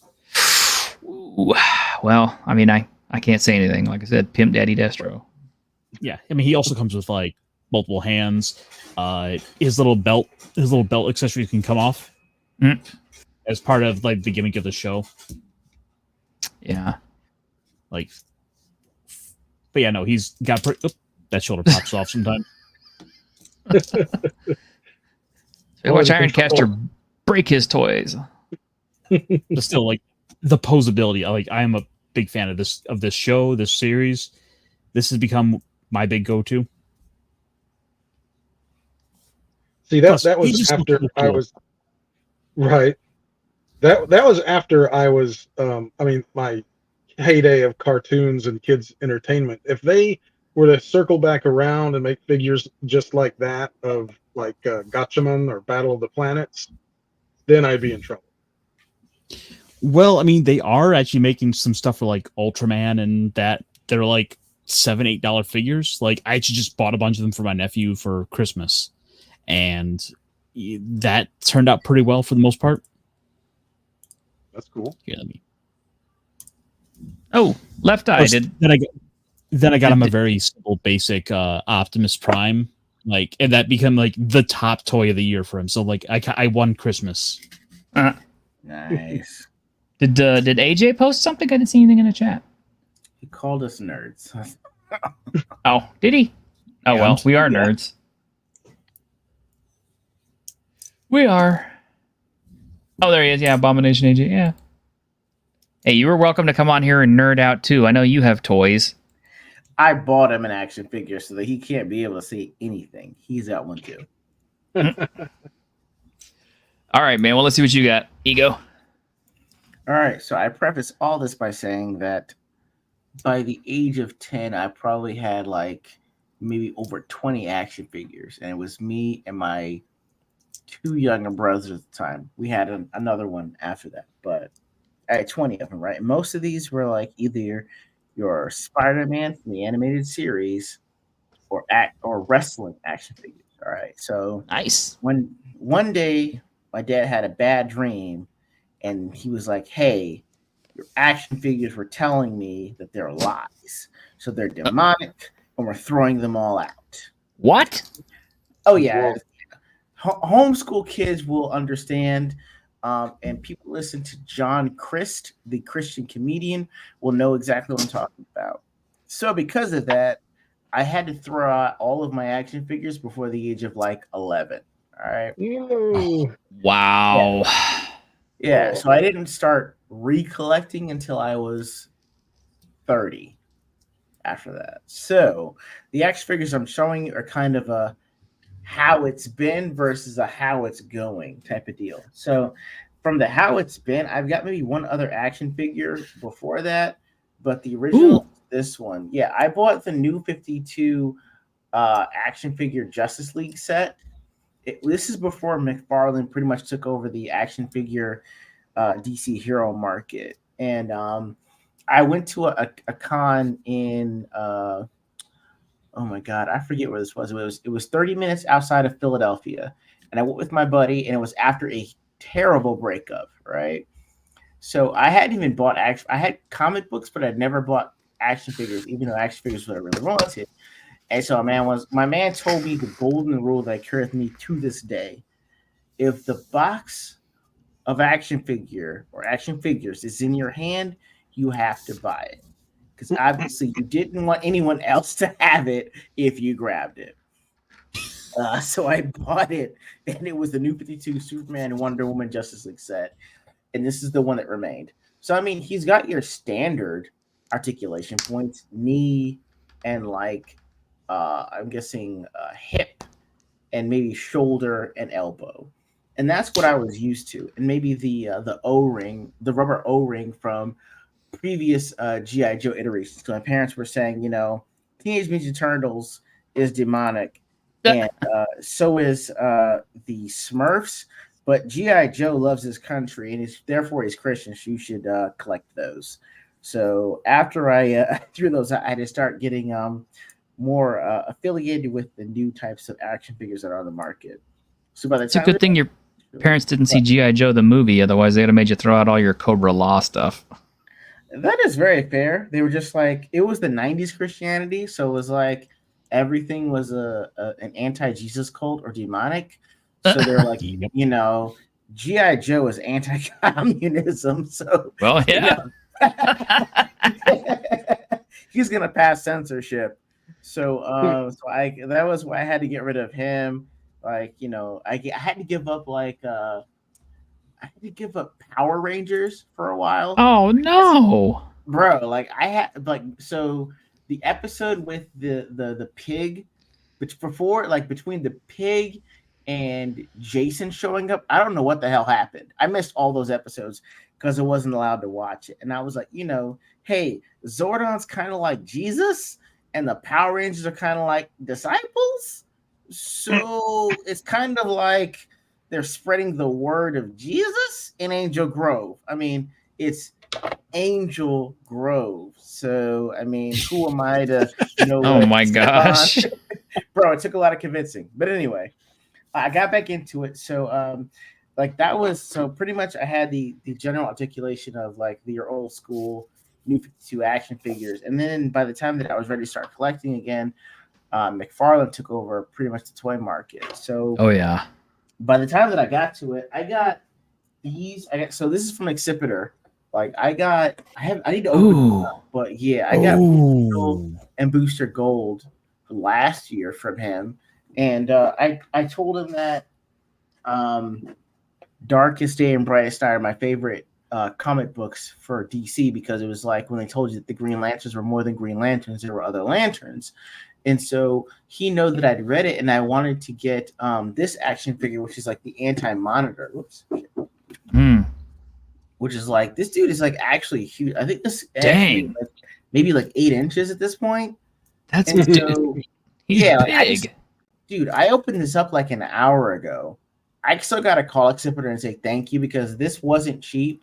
Ooh, well, I mean, I can't say anything. Like I said, Pimp Daddy Destro. Yeah, I mean, he also comes with like multiple hands. His little belt accessories can come off as part of like the gimmick of the show. Yeah. Like, but yeah, no, he's got that shoulder pops off sometime. So watch the Ironcaster break his toys. But still, like the posability. I am a big fan of this show, this series. This has become my big go-to. See, Plus, that he was just after looks I cool. was right. That was after I was my heyday of cartoons and kids entertainment. If they were to circle back around and make figures just like that of Gatchaman or Battle of the Planets, then I'd be in trouble. Well, I mean, they are actually making some stuff for like Ultraman and that. They're like $7-8 figures. Like I actually just bought a bunch of them for my nephew for Christmas, and that turned out pretty well for the most part. That's cool. Here, let me. Oh, Left Eye did. Then I got him a very simple, basic Optimus Prime, like, and that became like the top toy of the year for him. So like, I won Christmas. Nice. Did AJ post something? I didn't see anything in the chat. He called us nerds. Oh, did he? Oh Yeah, well, we are nerds. We are. Oh, there he is. Yeah, Abomination AJ. Yeah. Hey, you were welcome to come on here and nerd out too. I know you have toys. I bought him an action figure so that he can't be able to see anything. He's got one too. All right, man. Well, let's see what you got. Ego. All right, so I preface all this by saying that by the age of 10, I probably had like maybe over 20 action figures, and it was me and my two younger brothers at the time. We had another one after that, but I had 20 of them, right? And most of these were like either your Spider-Man from the animated series or wrestling action figures. All right, so Nice. when one day my dad had a bad dream, and he was like, "Hey, your action figures were telling me that they're lies, so they're demonic, and we're throwing them all out." What? Oh yeah, homeschool kids will understand, and people listen to John Crist, the Christian comedian, will know exactly what I'm talking about. So because of that, I had to throw out all of my action figures before the age of like 11. All right. Wow. Yeah, so I didn't start recollecting until I was 30 after that. So the action figures I'm showing you are kind of a how it's been versus a how it's going type of deal. So from the how it's been, I've got maybe one other action figure before that, but the original, this one, yeah, I bought the new 52 action figure Justice League set. This is before McFarlane pretty much took over the action figure DC hero market. And I went to a con in oh my god, I forget where this was. It was 30 minutes outside of Philadelphia, and I went with my buddy, and it was after a terrible breakup, right? So I hadn't even bought I had comic books, but I'd never bought action figures, even though action figures were what I really wanted. And so my man told me the golden rule that carries with me to this day. If the box of action figure or action figures is in your hand, you have to buy it. Because obviously you didn't want anyone else to have it if you grabbed it. So I bought it, and it was the new 52 Superman and Wonder Woman Justice League set. And this is the one that remained. So, I mean, he's got your standard articulation points, knee, and like, I'm guessing hip, and maybe shoulder and elbow. And that's what I was used to. And maybe the O-ring, the rubber O-ring from previous G.I. Joe iterations. So my parents were saying, Teenage Mutant Ninja Turtles is demonic, and so is the Smurfs. But G.I. Joe loves his country, and therefore he's Christian. So you should collect those. So after I threw those out, I had to start getting more affiliated with the new types of action figures that are on the market. So by the It's a good thing your parents didn't see G.I. Joe the movie, otherwise they would have made you throw out all your Cobra Law stuff. That is very fair. They were just like, it was the 90s Christianity, so it was like everything was an anti-Jesus cult or demonic. So they're like, G.I. Joe is anti-communism. So well, yeah. He's gonna pass censorship. So that was why I had to get rid of him. Like, I had to give up Power Rangers for a while. Oh no, bro! Like I had so the episode with the pig, which before between the pig and Jason showing up, I don't know what the hell happened. I missed all those episodes because I wasn't allowed to watch it, and I was like, hey, Zordon's kind of like Jesus, and the Power Rangers are kind of like disciples. So it's kind of like they're spreading the word of Jesus in Angel Grove. I mean, it's Angel Grove. So I mean, who am I to know? Oh what my to step on? gosh. Bro, it took a lot of convincing. But anyway, I got back into it. So like that was so pretty much I had the general articulation of like your old school New 52 action figures. And then by the time that I was ready to start collecting again, McFarlane took over pretty much the toy market. So Oh yeah. by the time that I got to it, I got these. So this is from Exhibitor. Like I need to open it up, but yeah, I got Booster Gold and Booster Gold last year from him. And I told him that Darkest Day and Brightest Night are my favorite comic books for DC because it was like when they told you that the Green Lanterns were more than Green Lanterns, there were other lanterns. And so he knew that I'd read it, and I wanted to get this action figure, which is like the Anti-Monitor. Whoops. Which is like, this dude is like actually huge. I think this Dang. like, maybe like 8 inches at this point. That's And so, he's yeah, big. dude, I opened this up like an hour ago. I still got to call Exhibitor and say thank you because this wasn't cheap.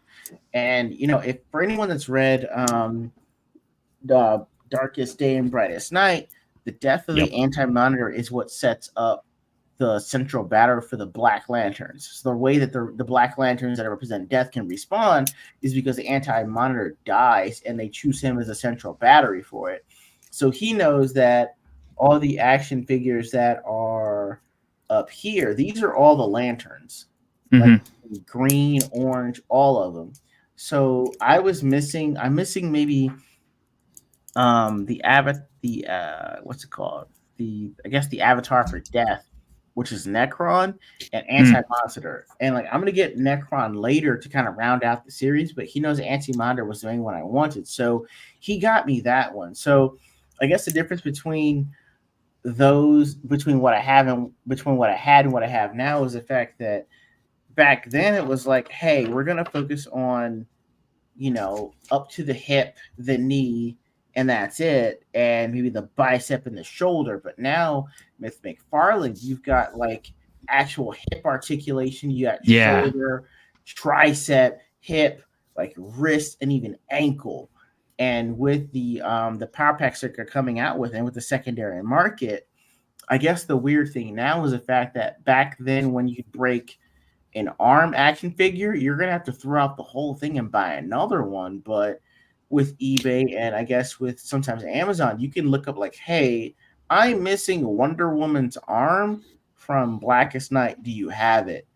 And, you know, if for anyone that's read the Darkest Day and Brightest Night, the death of the Anti-Monitor is what sets up the central battle for the Black Lanterns. So the way that the Black Lanterns that represent death can respawn is because the Anti-Monitor dies and they choose him as a central battery for it. So he knows that all the action figures that are up here, these are all the lanterns. Like green, orange, all of them. So I'm missing maybe what's it called? I guess the Avatar for Death, which is Necron and Anti-Monitor. And like I'm gonna get Necron later to kind of round out the series, but he knows Anti-Monitor was doing what I wanted. So he got me that one. So I guess the difference between what I had and what I have now is the fact that back then it was like, hey, we're gonna focus on, you know, up to the hip, the knee, and that's it, and maybe the bicep and the shoulder. But now with McFarlane, you've got like actual hip articulation, you got shoulder, tricep, hip, like wrist, and even ankle. And with the power packs that are coming out with, and with the secondary market, I guess the weird thing now is the fact that back then when you break an arm action figure, you're gonna have to throw out the whole thing and buy another one. But with eBay and I guess with sometimes Amazon, you can look up like, hey, I'm missing Wonder Woman's arm from Blackest Night. Do you have it?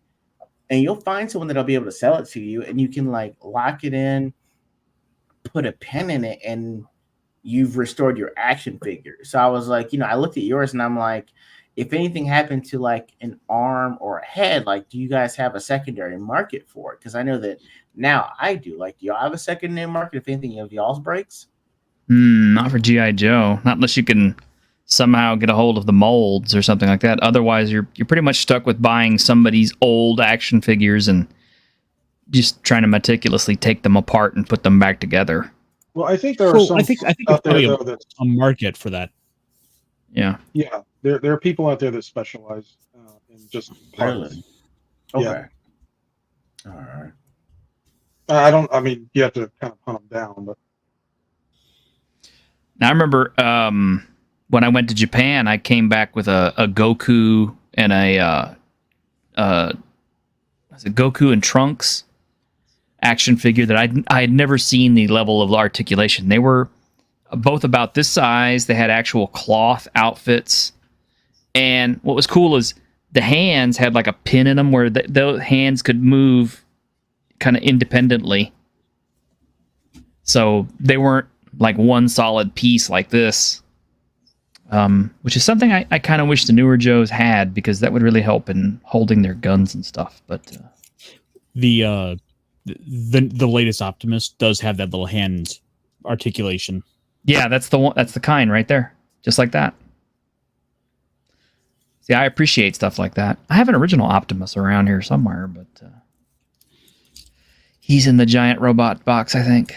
And you'll find someone that'll be able to sell it to you, and you can like lock it in, put a pen in it, and you've restored your action figure. So I was like, you know, I looked at yours and I'm like, if anything happened to like an arm or a head, like, do you guys have a secondary market for it? Because I know that now I do. Like, do y'all have a secondary market if anything of y'all's breaks? Not for G.I. Joe. Not unless you can somehow get a hold of the molds or something like that. Otherwise, you're pretty much stuck with buying somebody's old action figures and just trying to meticulously take them apart and put them back together. Well, I think there are some I think out there's there probably though, a market for that. Yeah. Yeah, there are people out there that specialize in just parts. Okay. Yeah. All right. I mean, you have to kind of hunt them down, but Now, I remember when I went to Japan, I came back with a Goku and Goku and Trunks action figure that I had never seen the level of articulation. They were both about this size. They had actual cloth outfits. And what was cool is the hands had like a pin in them where the hands could move kind of independently. So they weren't like one solid piece like this, which is something I kind of wish the newer Joes had, because that would really help in holding their guns and stuff. But The latest Optimus does have that little hand articulation. yeah, that's the one. That's the kind right there, just like that. See, I appreciate stuff like that. I have an original Optimus around here somewhere, but he's in the giant robot box, I think.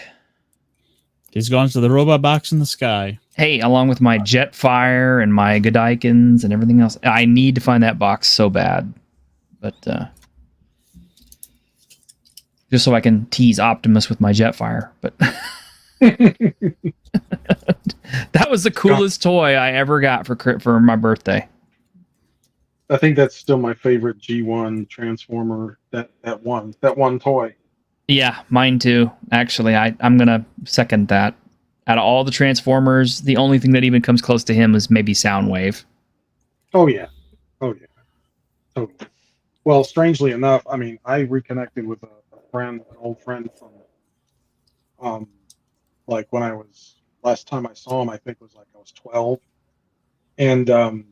He's gone to the robot box in the sky. Hey, along with my Jetfire and my Godikins and everything else. I need to find that box so bad. But just so I can tease Optimus with my Jetfire. But that was the coolest toy I ever got for my birthday. I think that's still my favorite G1 Transformer. That one toy. Yeah, mine too. Actually, I'm gonna second that. Out of all the Transformers, the only thing that even comes close to him is maybe Soundwave. Oh yeah, oh yeah, totally. Well, strangely enough, I mean, I reconnected with a friend, an old friend from, like when I was last time I saw him, I think was like I was 12, and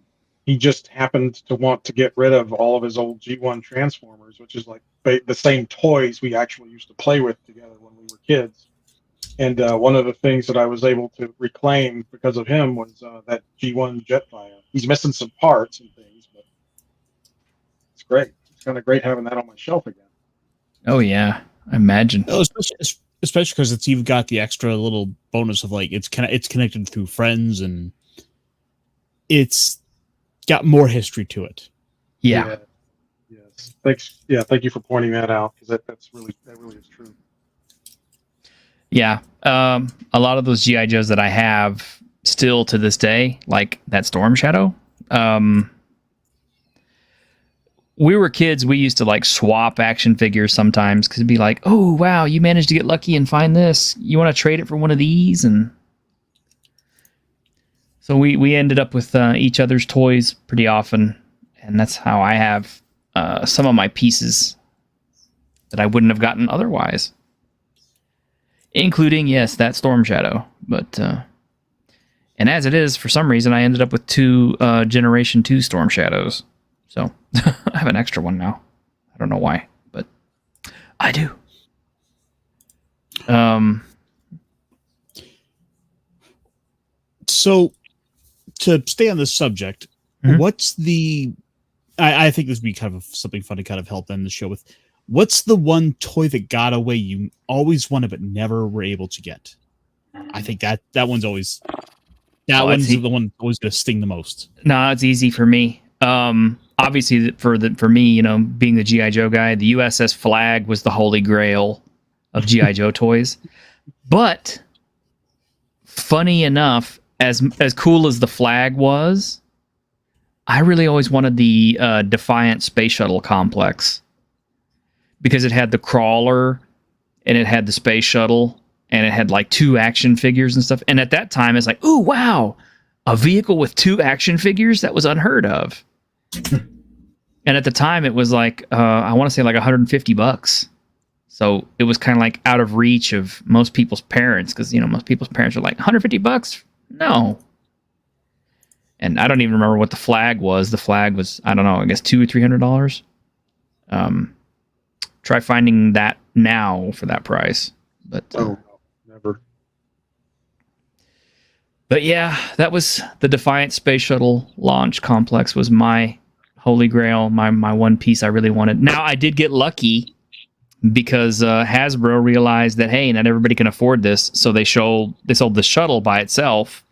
he just happened to want to get rid of all of his old G1 Transformers, which is like the same toys we actually used to play with together when we were kids. And one of the things that I was able to reclaim because of him was that G1 Jetfire. He's missing some parts and things, but it's great. It's kind of great having that on my shelf again. Oh yeah, I imagine. Oh, especially because it's you've got the extra little bonus of like it's connected through friends and it's got more history to it. Yeah. Yes. Thanks. Yeah. Thank you for pointing that out because that really is true. Yeah. A lot of those GI Joes that I have still to this day, like that Storm Shadow. We were kids. We used to like swap action figures sometimes because it'd be like, oh, wow, you managed to get lucky and find this. You want to trade it for one of these? And so we ended up with each other's toys pretty often. And that's how I have some of my pieces that I wouldn't have gotten otherwise. Including, yes, that Storm Shadow. But, and as it is, for some reason, I ended up with 2 Generation 2 Storm Shadows. So, I have an extra one now. I don't know why, but I do. So, to stay on this subject, what's the... I think this would be kind of something fun to kind of help end the show with. What's the one toy that got away you always wanted but never were able to get? I think that one's always... That one's the one always going to sting the most. No, it's easy for me. Obviously, for me, you know, being the G.I. Joe guy, the USS Flag was the holy grail of G.I. Joe toys. But, funny enough, as cool as the Flag was, I really always wanted the Defiant Space Shuttle complex. Because it had the crawler, and it had the space shuttle, and it had like 2 action figures and stuff. And at that time, it's like, ooh, wow, a vehicle with 2 action figures? That was unheard of. And at the time, it was like, I want to say like $150. So it was kind of like out of reach of most people's parents, because, you know, most people's parents are like, $150? No. And I don't even remember what the Flag was. The Flag was, I don't know, I guess $200 or $300. Try finding that now for that price. But no, never. But yeah, that was the Defiant Space Shuttle launch complex was my holy grail, my one piece I really wanted. Now, I did get lucky because Hasbro realized that, hey, not everybody can afford this, so they sold the shuttle by itself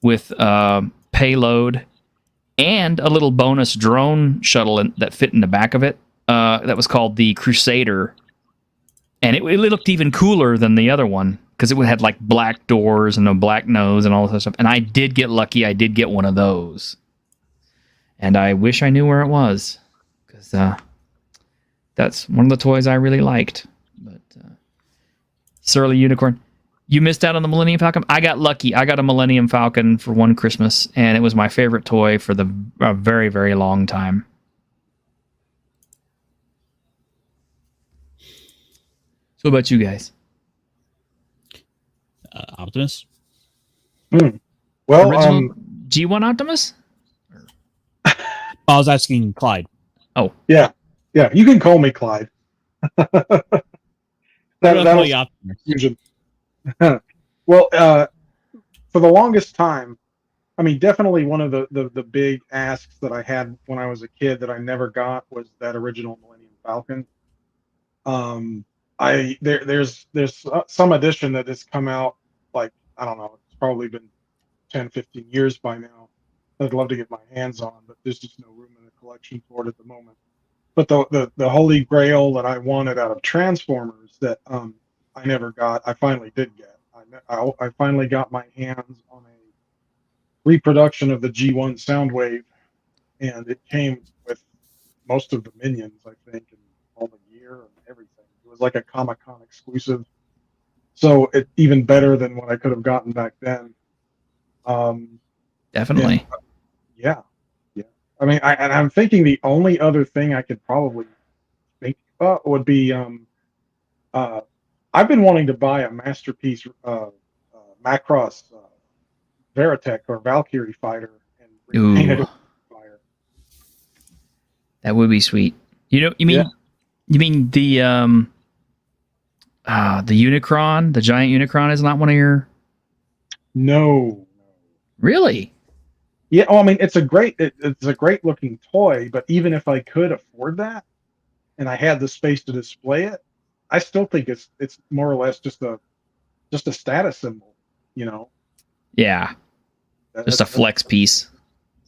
with payload and a little bonus drone shuttle that fit in the back of it. That was called the Crusader, and it looked even cooler than the other one because it had like black doors and a black nose and all this stuff. And I did get lucky; I did get one of those, and I wish I knew where it was because that's one of the toys I really liked. But Surly Unicorn, you missed out on the Millennium Falcon. I got lucky; I got a Millennium Falcon for one Christmas, and it was my favorite toy for a very, very long time. So, what about you guys? Optimus? Well, original G1 Optimus? I was asking Clyde. Oh. Yeah. You can call me Clyde. That'll fusion. Well, for the longest time, I mean, definitely one of the big asks that I had when I was a kid that I never got was that original Millennium Falcon. There's some edition that has come out, like, I don't know, it's probably been 10, 15 years by now. I'd love to get my hands on, but there's just no room in the collection for it at the moment. but the holy grail that I wanted out of Transformers that I never got, I finally did get. I finally got my hands on a reproduction of the G1 Soundwave, and it came with most of the minions, I think, and all the gear and everything. It was like a Comic-Con exclusive, so it even better than what I could have gotten back then. Definitely. And, yeah. I mean, I'm thinking the only other thing I could probably think about would be I've been wanting to buy a masterpiece Macross Veritech or Valkyrie fighter and repaint it Ooh, with fire. that would be sweet. You mean the Unicron, the giant Unicron is not one of your... No. Really? Yeah, I mean it's a great looking toy, but even if I could afford that and I had the space to display it, I still think it's more or less just a status symbol, you know. Yeah. Just a flex piece.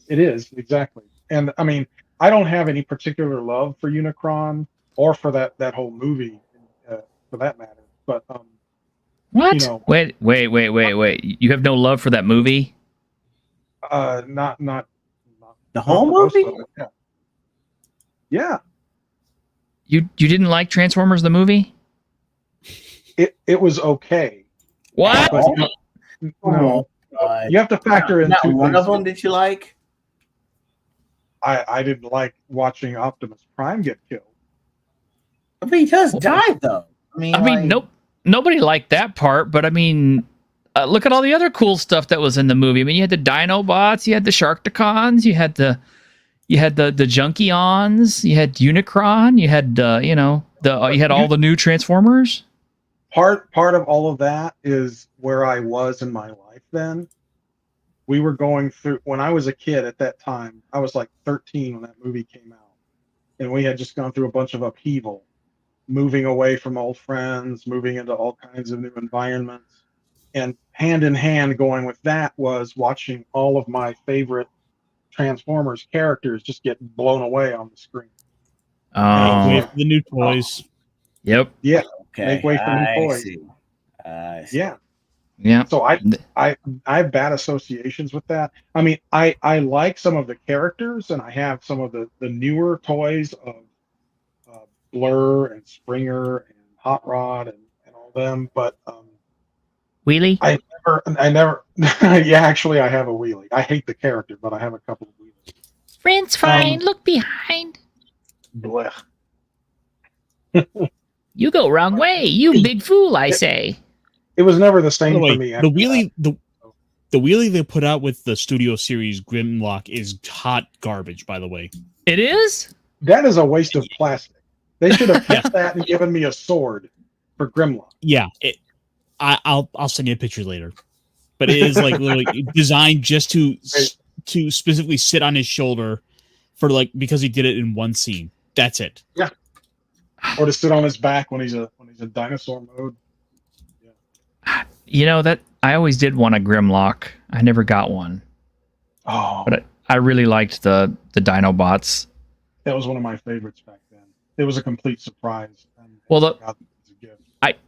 It is, exactly. And I mean, I don't have any particular love for Unicron or for that whole movie, for that matter. But What? you know, Wait. You have no love for that movie? not The whole for most movie? of it, yeah. You didn't like Transformers the movie? It was okay. What? But no, you have to factor in Not two one things. of them did you like? I didn't like watching Optimus Prime get killed. But he does die though. I mean, Nope. Nobody liked that part, but I mean, look at all the other cool stuff that was in the movie. I mean, you had the Dinobots, you had the Sharkticons, you had the Junkions, you had Unicron, you had you had all the new Transformers. Part of all of that is where I was in my life then. We were going through, when I was a kid at that time, I was like 13 when that movie came out. And we had just gone through a bunch of upheaval, moving away from old friends, moving into all kinds of new environments. And hand in hand going with that was watching all of my favorite Transformers characters just get blown away on the screen. Oh, Wait for the new toys. yep. Yeah. okay, Make way for new I toys. see. Yeah. Yeah. So I have bad associations with that. I mean, I like some of the characters, and I have some of the newer toys of Blur and Springer and Hot Rod and all them, but Wheelie? I never yeah, actually I have a wheelie. I hate the character, but I have a couple of wheelies. Friend's fine. Look behind. Blech. You go wrong way. You big fool, I say. It was never the By same the way, for me. the after wheelie the wheelie they put out with the Studio Series Grimlock is hot garbage. By the way, It is? that is a waste of plastic. They should have kept that and given me a sword for Grimlock. yeah. I'll send you a picture later, but it is like literally designed just to specifically sit on his shoulder for because he did it in one scene. That's it. Or to sit on his back when he's a dinosaur mode. You know, that I always did want a Grimlock. I never got one. Oh, But I really liked the Dinobots. that was one of my favorites back then. It was a complete surprise. Well, I got it as a gift.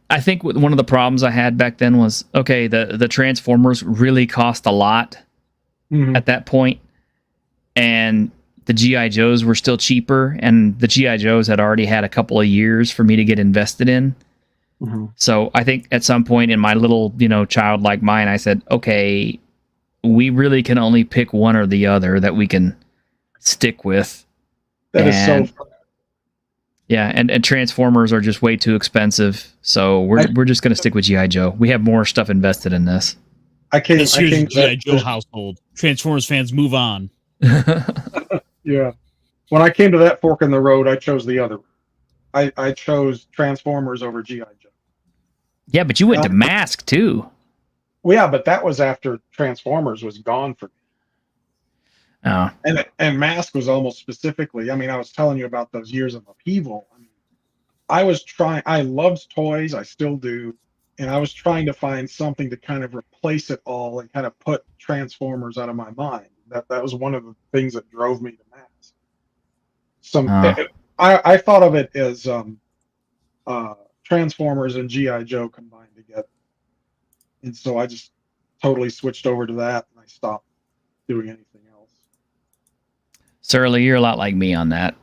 I think one of the problems I had back then was, okay, the Transformers really cost a lot Mhm. at that point, and the G.I. Joes were still cheaper, and the G.I. Joes had already had a couple of years for me to get invested in. Mhm. So I think at some point in my little, childlike mind, I said, okay, we really can only pick one or the other that we can stick with. That is And- so. Yeah, and Transformers are just way too expensive, so we're just gonna stick with G.I. Joe. We have more stuff invested in this. I came. This I here's came the G.I. Joe household. Transformers fans, move on. Yeah. When I came to that fork in the road, I chose the other. I chose Transformers over G.I. Joe. Yeah, but you went to Mask too. Well, yeah, but that was after Transformers was gone for me. Oh, And Mask was almost specifically. I mean, I was telling you about those years of upheaval. I mean, I was trying. I loved toys. I still do. And I was trying to find something to kind of replace it all and kind of put Transformers out of my mind. That was one of the things that drove me to Mask. I thought of it as Transformers and GI Joe combined together, and so I just totally switched over to that, and I stopped doing anything else. Surly, you're a lot like me on that.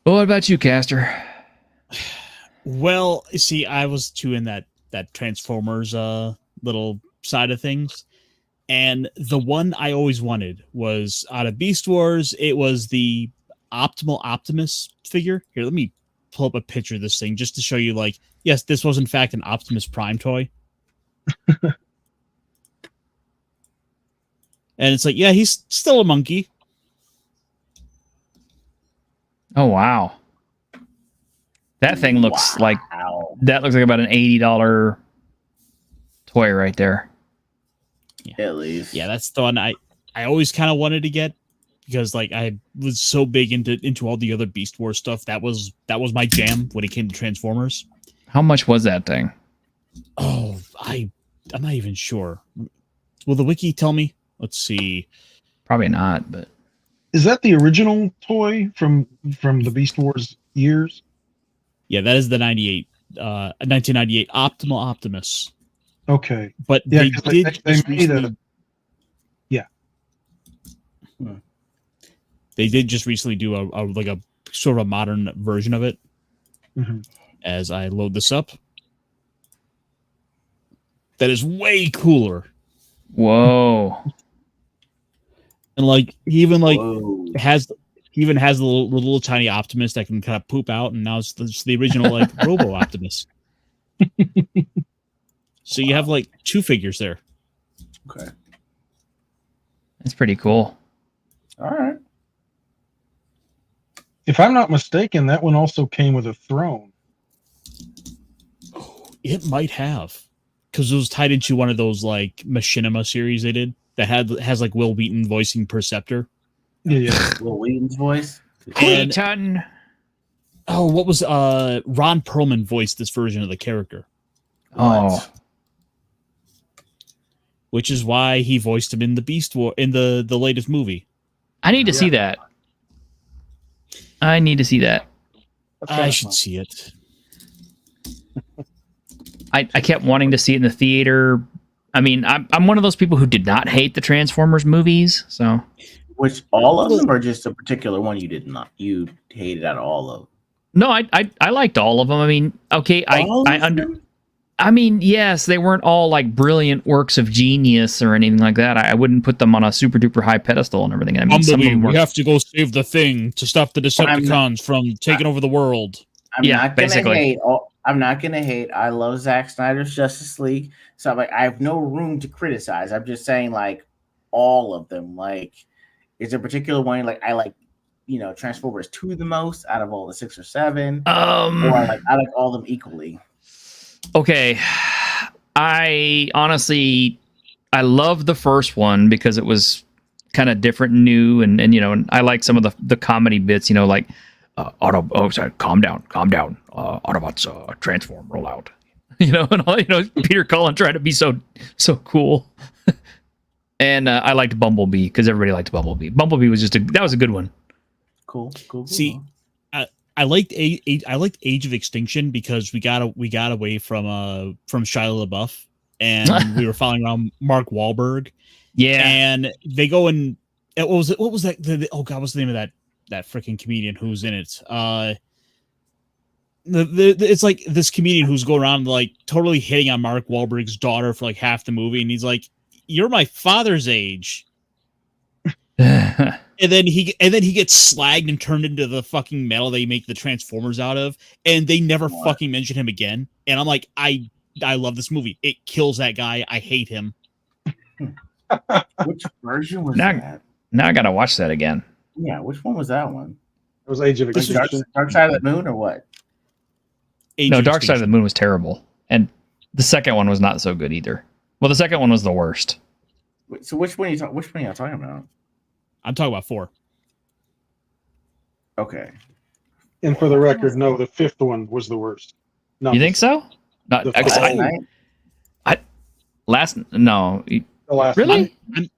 Well, what about you, Caster? Well, see, I was too in that Transformers little side of things. And the one I always wanted was out of Beast Wars. It was the Optimal Optimus figure. Here, let me pull up a picture of this thing just to show you, like, yes, this was in fact an Optimus Prime toy. And it's like, yeah, he's still a monkey. Oh, wow. That thing looks like that looks like about an $80 toy right there. Yeah. At least. Yeah, that's the one I always kind of wanted to get because like I was so big into all the other Beast Wars stuff. That was my jam when it came to Transformers. How much was that thing? Oh, I'm not even sure. Will the wiki tell me? Let's see. Probably not, but Is that the original toy from the Beast Wars years? Yeah, that is the 1998 Optimal Optimus. Okay. But Yeah, they 'cause did they just made recently, yeah. They did just recently do a like a sort of a modern version of it. Mhm. As I load this up, that is way cooler. whoa. And like he even like Whoa. has the little tiny Optimus that can kind of poop out, and now it's the original like Robo Optimus. So you have like two figures there. Okay. That's pretty cool. All right. If I'm not mistaken, that one also came with a throne. It might have, because it was tied into one of those like Machinima series they did that has like Will Wheaton voicing Perceptor. Yeah. Will Wheaton's voice. And Clayton. oh, what was Ron Perlman voiced this version of the character, Oh, which is why he voiced him in the Beast War in the latest movie. I need to see that. I need to see that. I should see it. I kept wanting to see it in the theater. I mean, I'm one of those people who did not hate the Transformers movies. So, Which all of them, or just a particular one you hated out of all of them? no, I liked all of them. I mean, okay, All I of under. them? I mean, yes, they weren't all like brilliant works of genius or anything like that. I wouldn't put them on a super duper high pedestal and everything. I mean, some of them were, We have to go save the Thing to stop the Decepticons from taking over the world. I'm Yeah, not gonna basically. hate. I'm not gonna hate. I love Zack Snyder's Justice League, so I'm like, I have no room to criticize. I'm just saying, like, all of them. Like, is a particular one like I like, Transformers 2 the most out of all the 6 or 7, or I like all of them equally. Okay, I honestly love the first one because it was kind of different and new, and and I like some of the comedy bits, like sorry, calm down, Autobots transform, roll out, and all, Peter Cullen trying to be so cool. And I liked Bumblebee because everybody liked Bumblebee. Bumblebee was that was a good one. Cool. See, I liked Age of Extinction because we got away from Shia LaBeouf and we were following around Mark Wahlberg. Yeah, and they go and what was that? Oh God, what's the name of that freaking comedian who's in it? It's like this comedian who's going around like totally hitting on Mark Wahlberg's daughter for like half the movie, and he's like, "You're my father's age." And then he gets slagged and turned into the fucking metal they make the Transformers out of, and they never fucking mention him again. And I'm like, I love this movie. It kills that guy. I hate him. Which version was Now- that? Now I gotta watch that again. Yeah, which one was that one? It was Age of Was it Extinction. Dark Side of the Moon or what? No, Dark Side of the Moon was terrible, and the second one was not so good either. Well, the second one was the worst. Wait, so which one are you talking about? I'm talking about 4. Okay. And for the record, no, the 5th one was the worst. No, You think so? Not The I- first Last one. night? last. No, the last really?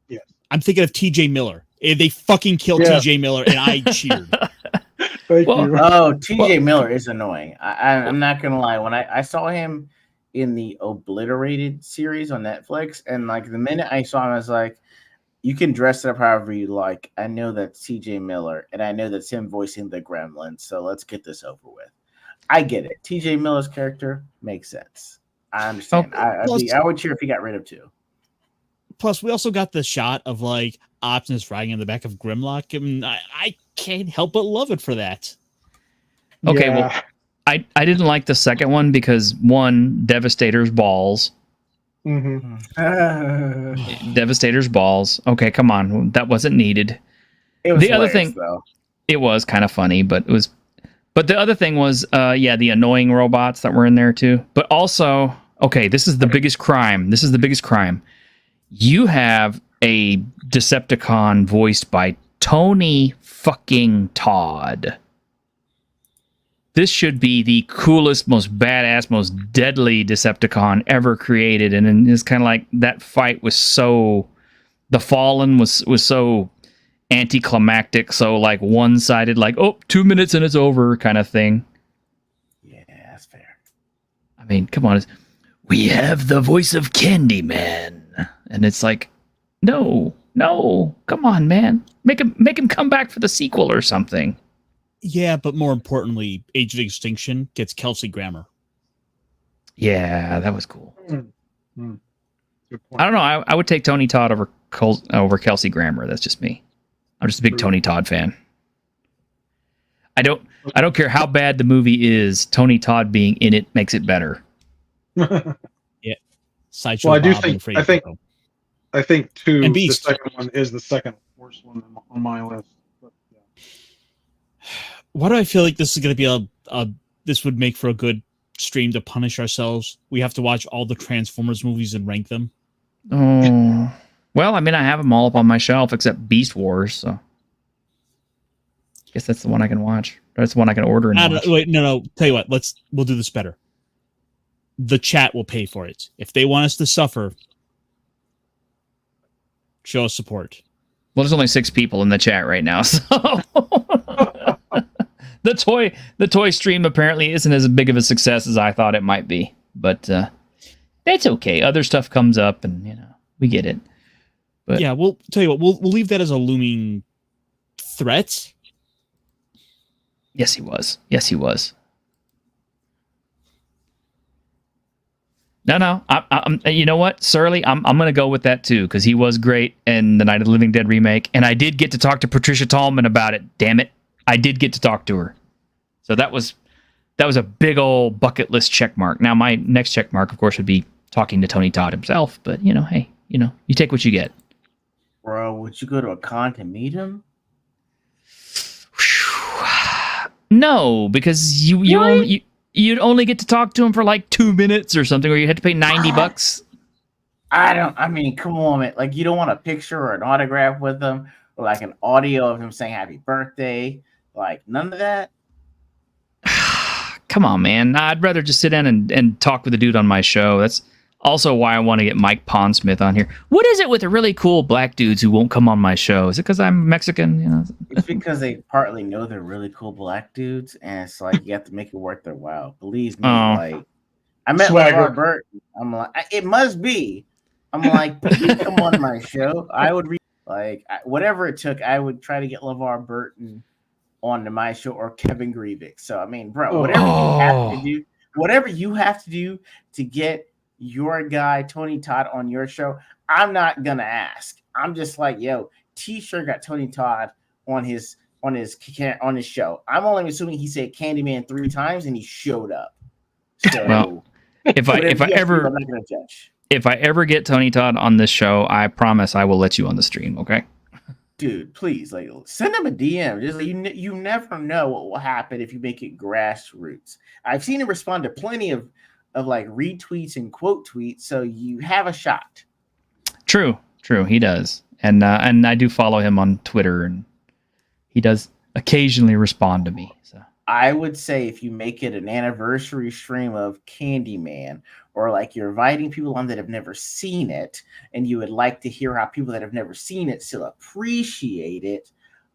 Yes. I'm thinking of T.J. Miller. They fucking killed Yeah. TJ Miller, and I cheered. Thank Well, you. Oh, TJ Miller is annoying. I'm not gonna lie. When I saw him in the Obliterated series on Netflix, and like the minute I saw him, I was like, you can dress it up however you like. I know that's TJ Miller, and I know that's him voicing the Gremlin. So let's get this over with. I get it. TJ Miller's character makes sense. I understand. I would cheer if he got rid of two. Plus, we also got the shot of like Optimus riding in the back of Grimlock, and I can't help but love it for that. Okay, Yeah. well, I didn't like the second one because one, Devastator's balls. Mm-hmm. Devastator's balls. Okay, come on, that wasn't needed. It was The other hilarious, thing- though. It was kind of funny, but it was. But the other thing was, the annoying robots that were in there too. But also, okay, this is the biggest crime. This is the biggest crime. You have a Decepticon voiced by Tony fucking Todd. This should be the coolest, most badass, most deadly Decepticon ever created. And it's kind of like that fight was so... The Fallen was so anticlimactic, so like one-sided, like, 2 minutes and it's over kind of thing. Yeah, that's fair. I mean, come on. We have the voice of Candyman. And it's like, no, come on, man. Make him come back for the sequel or something. Yeah, but more importantly, Age of Extinction gets Kelsey Grammer. Yeah, that was cool. Good point. I don't know. I would take Tony Todd over Kelsey Grammer. That's just me. I'm just a big Tony Todd fan. I don't care how bad the movie is. Tony Todd being in it makes it better. Sideshow Well, I do Bob and think Fredo. I think too. And The Beast. second one is the second worst one on my list. But, yeah. Why do I feel like this is going to be this would make for a good stream to punish ourselves? We have to watch all the Transformers movies and rank them. Oh, well, I mean, I have them all up on my shelf except Beast Wars, so I guess that's the one I can watch. That's the one I can order and watch. Wait, no. Tell you what, we'll do this better. The chat will pay for it. If they want us to suffer, show us support. Well, there's only 6 people in the chat right now, so the toy stream apparently isn't as big of a success as I thought it might be. But that's okay. Other stuff comes up, and we get it. But Yeah, we'll tell you what. We'll leave that as a looming threat. yes, he was. Yes, he was. No. I'm you know what, Surly? I'm gonna go with that too because he was great in the Night of the Living Dead remake, and I did get to talk to Patricia Tallman about it. Damn it, I did get to talk to her. So that was a big old bucket list check mark. Now my next check mark, of course, would be talking to Tony Todd himself. But hey, you take what you get. Bro, would you go to a con to meet him? No, because you'd only get to talk to him for like 2 minutes or something, or you had to pay $90. I mean, come on, man. Like, you don't want a picture or an autograph with him, or like an audio of him saying happy birthday. Like, none of that. Come on, man. I'd rather just sit down and talk with the dude on my show. That's also why I want to get Mike Pondsmith on here. What is it with the really cool black dudes who won't come on my show? Is it because I'm Mexican? It's because they partly know they're really cool black dudes, and it's like you have to make it worth their while. Believe me, like I met Swagger. LeVar Burton. I'm like, it must be. I'm like, please come on my show. I would whatever it took. I would try to get LeVar Burton onto my show or Kevin Grievous. So I mean, bro, whatever you have to do to get your guy Tony Todd on your show, I'm not gonna ask. I'm just like, yo, T-shirt got Tony Todd on his show. I'm only assuming he said Candyman 3 times and he showed up. So Well, if I ever I'm not gonna judge. if I ever get Tony Todd on this show, I promise I will let you on the stream. Okay. Dude, please, like, send him a DM. Just you never know what will happen if you make it grassroots. I've seen him respond to plenty of like retweets and quote tweets, so you have a shot. True. He does, and I do follow him on Twitter, and he does occasionally respond to me. So I would say if you make it an anniversary stream of Candyman, or like you're inviting people on that have never seen it, and you would like to hear how people that have never seen it still appreciate it,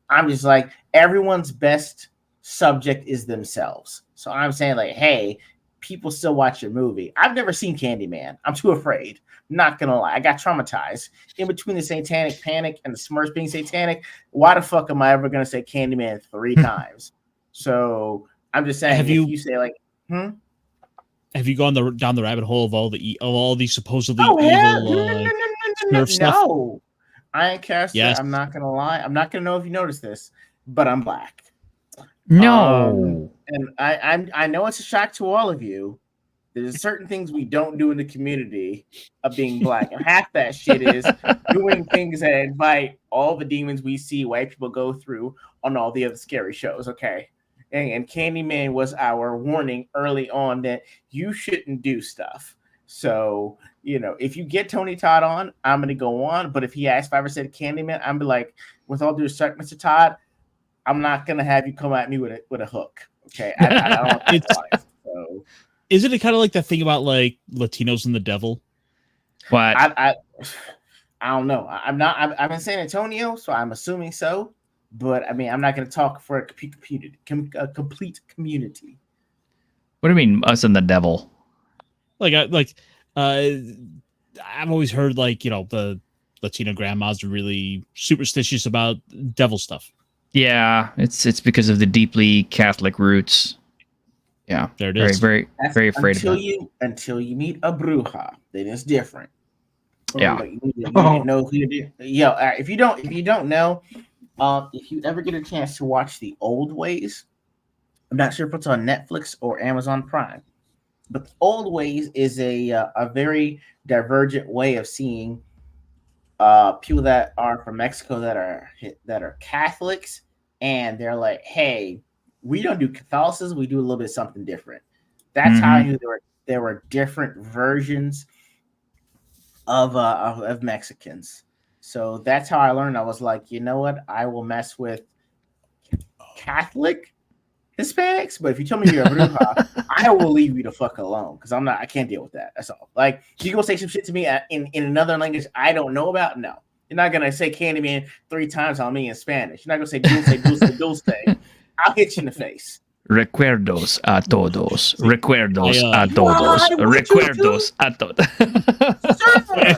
I'm just like, everyone's best subject is themselves. So I'm saying, like, hey, people still watch your movie. I've never seen Candyman. I'm too afraid. Not gonna lie, I got traumatized in between the Satanic Panic and the Smurfs being satanic. Why the fuck am I ever gonna say Candyman 3 times? So I'm just saying, if you say like, have you gone down the rabbit hole of all these supposedly oh hell, evil no, Smurf stuff? no, I ain't cast Yes. I'm not gonna lie. I'm not gonna know if you noticed this, but I'm black. No. And I know it's a shock to all of you. There's certain things we don't do in the community of being black, and half that shit is doing things that invite all the demons we see white people go through on all the other scary shows. Okay, and Candyman was our warning early on that you shouldn't do stuff. So if you get Tony Todd on, I'm gonna go on. But if he asks if I ever said Candyman, I'm be like, with all due respect, Mr. Todd, I'm not gonna have you come at me with a hook. Okay, I don't want that. So. Isn't it kind of like that thing about like Latinos and the devil? What? I don't know. I'm not. I'm in San Antonio, so I'm assuming so. But I mean, I'm not going to talk for a complete community. What do you mean, us and the devil? I've always heard the Latino grandmas are really superstitious about devil stuff. Yeah, it's because of the deeply Catholic roots. Yeah, there it is. Very afraid of that. Until you meet a bruja, then it's different. Yeah. If you don't know, if you ever get a chance to watch The Old Ways, I'm not sure if it's on Netflix or Amazon Prime, but The Old Ways is a very divergent way of seeing people that are from Mexico that are Catholics, and they're like, hey, we don't do Catholicism, we do a little bit of something different. That's how I knew there were different versions of Mexicans. So that's how I learned. I was like, you know what? I will mess with Catholic Hispanics, but if you tell me you're a bruja, I will leave you the fuck alone because I can't deal with that. That's all. Like, you gonna say some shit to me in another language I don't know about? No. You're not gonna say Candyman 3 times on me in Spanish. You're not gonna say dulce. I'll hit you in the face. Recuerdos a todos. Recuerdos a todos. Recuerdos a todos.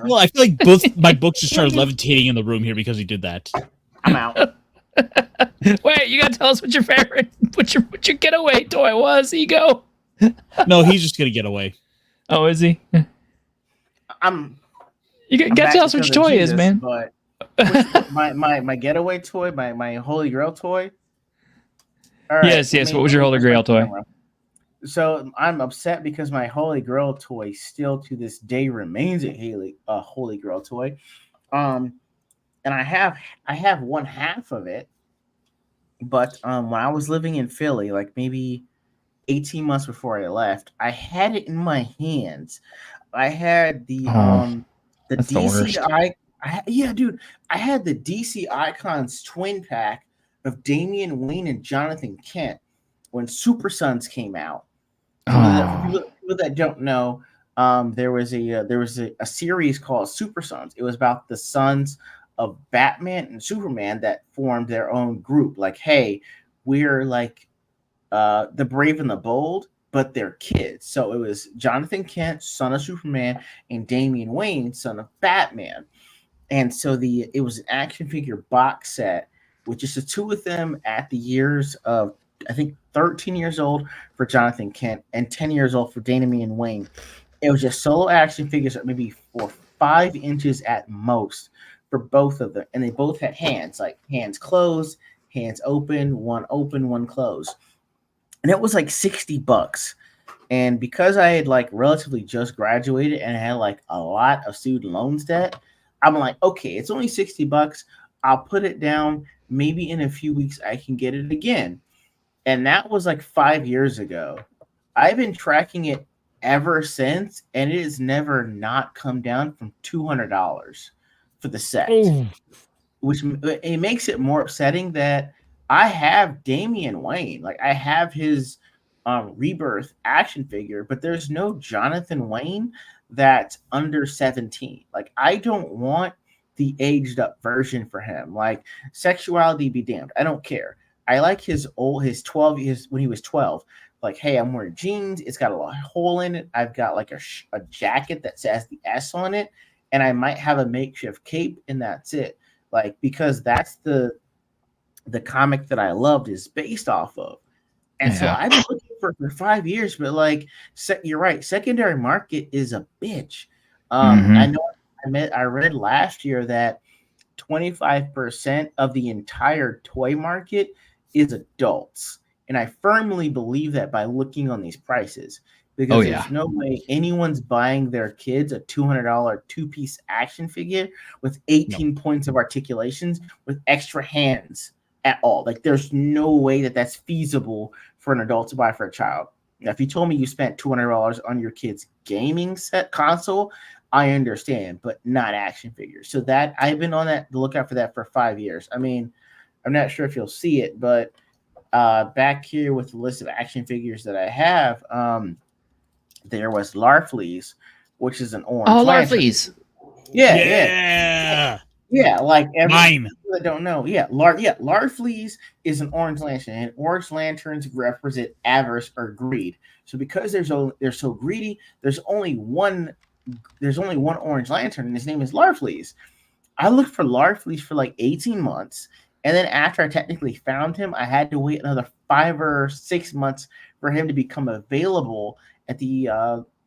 I feel like both my books just started levitating in the room here because he did that. I'm out. Wait, you gotta tell us what your favorite, what your getaway toy was, Ego. No, he's just gonna get away. Oh, is he? You gotta tell us what your toy is, man. But my getaway toy, my Holy Grail toy. Right, yes. What was your Holy Grail toy? So I'm upset because my Holy Grail toy still to this day remains a Holy Grail toy. And I have one half of it, but when I was living in Philly, like maybe 18 months before I left, I had it in my hands. I had the DC I had the DC Icons twin pack of Damian Wayne and Jonathan Kent when Super Sons came out. For people that don't know, there was a series called Super Sons. It was about the sons of Batman and Superman that formed their own group. Like, hey, we're like the Brave and the Bold, but they're kids. So it was Jonathan Kent, son of Superman, and Damian Wayne, son of Batman. And so it was an action figure box set with just the two of them at the years of, I think, 13 years old for Jonathan Kent and 10 years old for Damian Wayne. It was just solo action figures that maybe 4 or 5 inches at most for both of them. And they both had hands, like hands closed, hands open, one closed. And it was like $60. And because I had like relatively just graduated and had like a lot of student loans debt, I'm like, okay, it's only $60. I'll put it down. Maybe in a few weeks I can get it again. And that was like 5 years ago. I've been tracking it ever since, and it has never not come down from $200 for the set. Ooh. Which it makes it more upsetting that I have Damian Wayne. Like I have his Rebirth action figure, but there's no Jonathan Wayne that's under 17. Like I don't want the aged up version for him. Like sexuality be damned. I don't care. I like his 12 years when he was 12. Like, hey, I'm wearing jeans. It's got a little hole in it. I've got like a jacket that says the S on it, and I might have a makeshift cape, and that's it. Like because that's the comic that I loved is based off of. And so Yeah. I've been looking for 5 years, but like you're right, secondary market is a bitch. Mhm. I know I read last year that 25% of the entire toy market is adults. And I firmly believe that by looking on these prices. Because Oh, there's yeah. no way anyone's buying their kids a $200 two-piece action figure with 18 points of articulations with extra hands at all. Like there's no way that that's feasible for an adult to buy for a child. Now, if you told me you spent $200 on your kid's gaming set console, I understand, but not action figures. So that I've been on the lookout for that for 5 years. I mean, I'm not sure if you'll see it, but back here with the list of action figures that I have, there was Larfleeze, which is an orange Oh, lantern. Larfleeze. Yeah, like Mine. people that don't know. Larfleeze is an orange lantern, and orange lanterns represent avarice or greed. So because they're so greedy, there's only one orange lantern, and his name is Larfleeze. I looked for Larfleeze for like 18 months, and then after I technically found him, I had to wait another 5 or 6 months for him to become available at the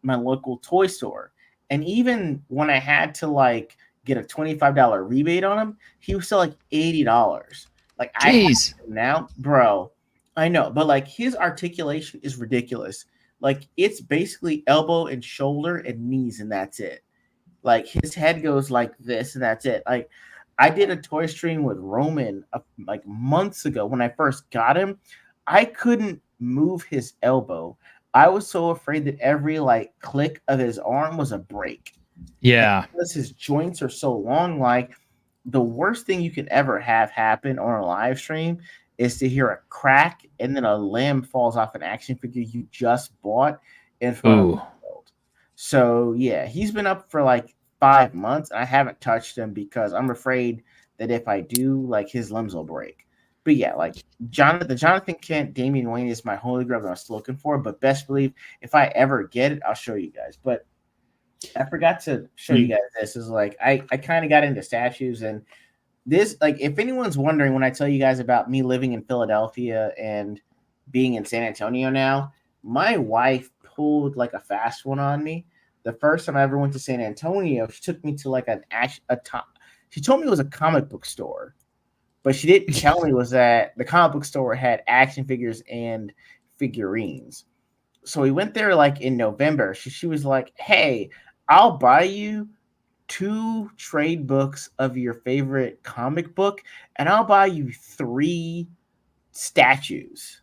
my local toy store. And even when I had to like get a $25 rebate on him, he was still like $80. Like I have Jeez. him now, bro. I know, but like his articulation is ridiculous. Like it's basically elbow and shoulder and knees, and that's it. Like his head goes like this, and that's it. Like I did a toy stream with Roman like months ago when I first got him. I couldn't move his elbow. I was so afraid that every like click of his arm was a break. Yeah. Because his joints are so long, like the worst thing you can ever have happen on a live stream is to hear a crack and then a limb falls off an action figure you just bought in front of Ooh. the world. So yeah, he's been up for like 5 months. I haven't touched him because I'm afraid that if I do, like his limbs will break. But yeah, like the Jonathan Kent, Damian Wayne is my holy grail that I was looking for. But best believe if I ever get it, I'll show you guys. But I forgot to show you guys this. Is like I kind of got into statues, and this, like, if anyone's wondering, when I tell you guys about me living in Philadelphia and being in San Antonio now, my wife pulled like a fast one on me. The first time I ever went to San Antonio, she took me to like she told me it was a comic book store, but she didn't tell me was that the comic book store had action figures and figurines. So we went there like in November. She was like, "Hey, I'll buy you 2 trade books of your favorite comic book, and I'll buy you 3 statues."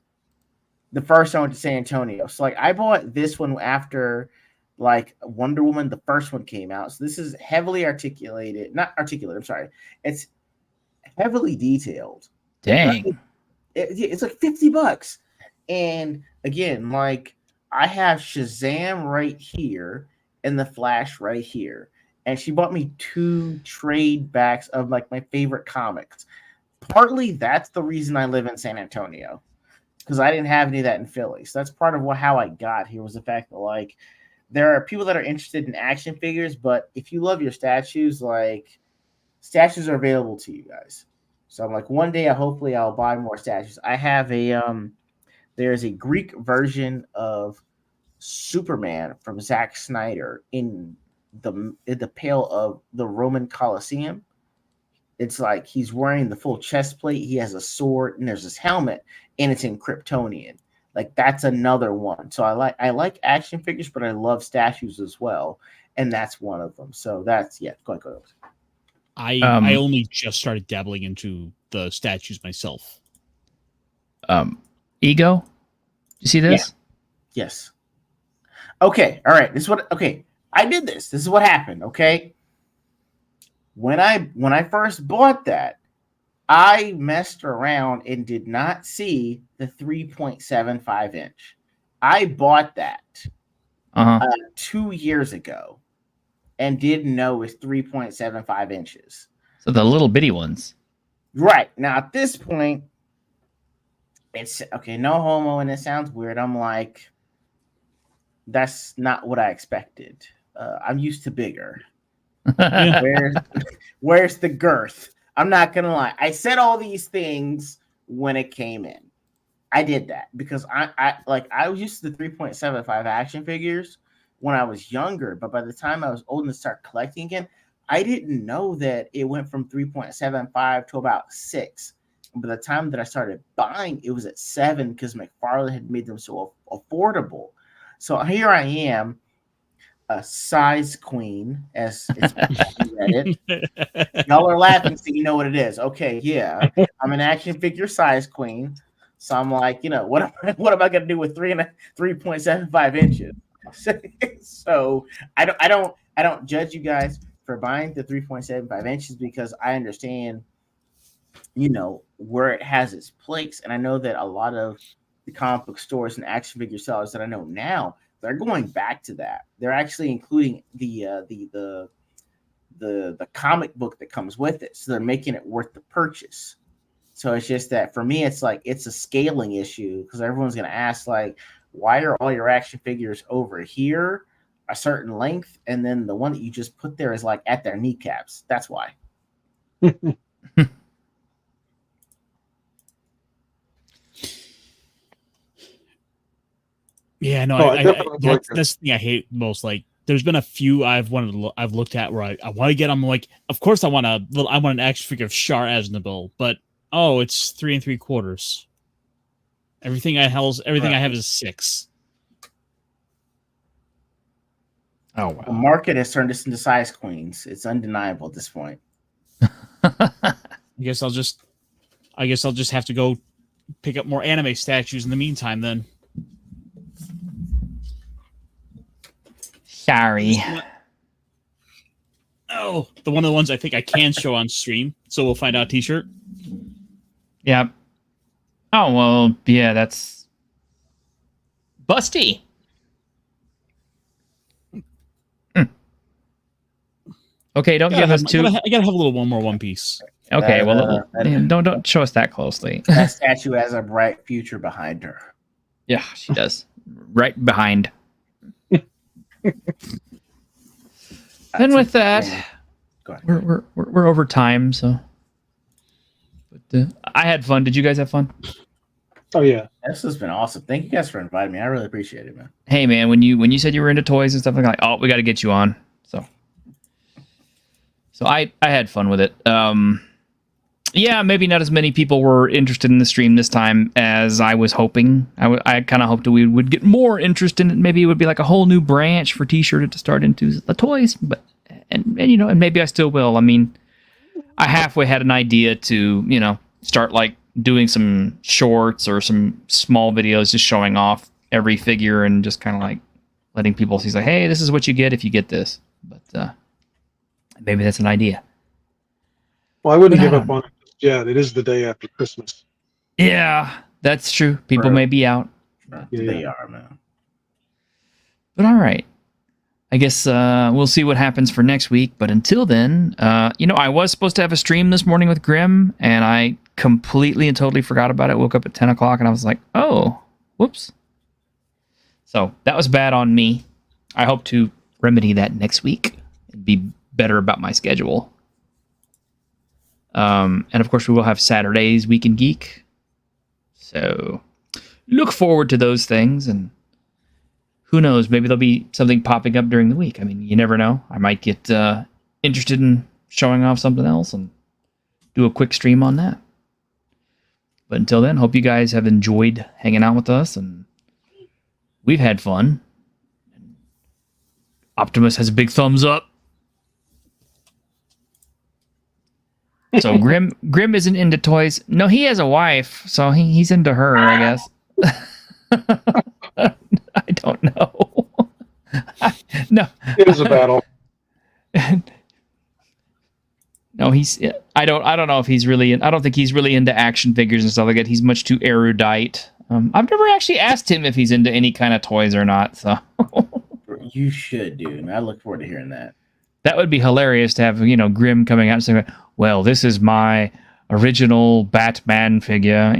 The first time I went to San Antonio. So like I bought this one after like Wonder Woman, the first one came out. So this is heavily not articulated, I'm sorry. It's heavily detailed. Dang. It's like $50. And again, like I have Shazam right here and the Flash right here. And she bought me 2 trade backs of like my favorite comics. Partly that's the reason I live in San Antonio, because I didn't have any of that in Philly. So that's part of how I got here, was the fact that like there are people that are interested in action figures, but if you love your statues, like statues are available to you guys. So I'm like, one day hopefully I'll buy more statues. I have there's a Greek version of Superman from Zack Snyder in the pale of the Roman Colosseum. It's like he's wearing the full chest plate, he has a sword, and there's this helmet, and it's in Kryptonian. Like that's another one. So I like action figures, but I love statues as well, and that's one of them. So that's go ahead. I only just started dabbling into the statues myself. Ego. You see this? Yeah. Yes. Okay. All right. I did this. This is what happened. Okay. When I first bought that, I messed around and did not see the 3.75 inch. I bought that Uh-huh. 2 years ago and didn't know it's 3.75 inches. So the little bitty ones. Right. Now, at this point, it's okay, no homo, and it sounds weird. I'm like, that's not what I expected. I'm used to bigger. Where's the girth? I'm not gonna lie. I said all these things when it came in. I did that because I was used to the 3.75 action figures when I was younger, but by the time I was old enough to start collecting again, I didn't know that it went from 3.75 to about 6. And by the time that I started buying, it was at 7 because McFarlane had made them so affordable. So here I am, a size queen, as it's read it. Y'all are laughing, so you know what it is. Okay, yeah, I'm an action figure size queen. So I'm like, what am I gonna do with 3.75 inches? So I don't judge you guys for buying the 3.75 inches because I understand, where it has its place, and I know that a lot of the comic book stores and action figure sellers that I know now, they're going back to that. They're actually including the comic book that comes with it, so they're making it worth the purchase. So it's just that for me, it's like it's a scaling issue because everyone's going to ask, like, why are all your action figures over here a certain length, and then the one that you just put there is like at their kneecaps? That's why. Yeah, no, that's the thing I hate most. Like, there's been a few I've looked at where I want to get. I'm like, of course I want an action figure of Char Aznable, but it's 3 3/4. Everything I have is 6. Oh wow! The market has turned us into size queens. It's undeniable at this point. I guess I'll just have to go pick up more anime statues in the meantime. Then. Sorry. Oh, the one of the ones I think I can show on stream, so we'll find out. T-shirt. Yeah. Oh well, yeah, that's busty. Okay, don't give us too. I gotta have a little one more One Piece. Okay, don't show us that closely. That statue has a bright future behind her. Yeah, she does. Right behind. And with that, we're over time, so. But I had fun. Did you guys have fun? Oh yeah, this has been awesome. Thank you guys for inviting me. I really appreciate it, man. Hey man, when you said you were into toys and stuff like, oh, we got to get you on. So I had fun with it. Yeah, maybe not as many people were interested in the stream this time as I was hoping. I kind of hoped that we would get more interest in it. Maybe it would be like a whole new branch for T-shirt to start into the toys. But and maybe I still will. I mean, I halfway had an idea to start like doing some shorts or some small videos just showing off every figure and just kind of like letting people see like, hey, this is what you get if you get this. But maybe that's an idea. Well, I wouldn't give up on it just yet. It is the day after Christmas. Yeah, that's true. People may be out. They are, man. But all right. I guess we'll see what happens for next week. But until then, I was supposed to have a stream this morning with Grim, and I completely and totally forgot about it. Woke up at 10 o'clock, and I was like, oh, whoops. So that was bad on me. I hope to remedy that next week and be better about my schedule. And of course, we will have Saturdays Week in Geek. So look forward to those things, and who knows, maybe there'll be something popping up during the week. I mean, you never know. I might get interested in showing off something else and do a quick stream on that. But until then, hope you guys have enjoyed hanging out with us, and we've had fun. Optimus has a big thumbs up. So Grim isn't into toys. No, he has a wife, so he's into her, I guess. I don't know. No. It is a battle. No, I don't know if he's really. I don't think he's really into action figures and stuff like that. He's much too erudite. I've never actually asked him if he's into any kind of toys or not. So You should, dude. I look forward to hearing that. that would be hilarious to have Grimm coming out and saying, "Well, this is my original Batman figure."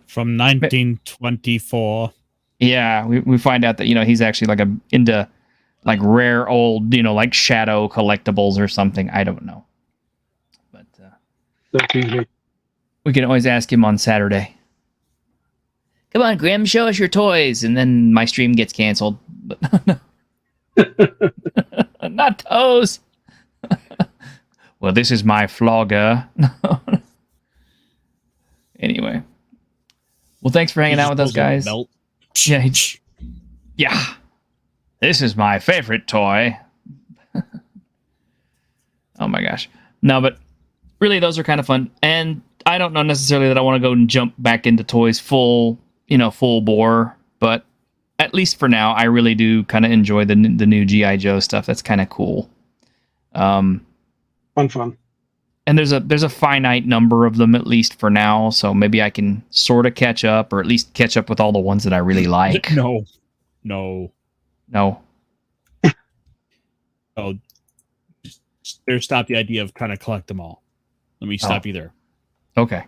From 1924. Yeah, we find out that he's actually into like rare old like Shadow collectibles or something. I don't know, but That's easy. we can always ask him on Saturday. Come on, Grimm, show us your toys, and then my stream gets canceled. But not toes. Well, this is my flogger. Anyway, well, thanks for hanging out with us, guys. Melt. Yeah, yeah. This is my favorite toy. Oh my gosh. No, but really, those are kind of fun. And I don't know necessarily that I want to go and jump back into toys full bore. But at least for now, I really do kind of enjoy the new G.I. Joe stuff. That's kind of cool. Fun. And there's a finite number of them, at least for now. So maybe I can sort of catch up, or at least catch up with all the ones that I really like. No. No. Oh, there. Stop the idea of trying to collect them all. Let me stop you there. Okay.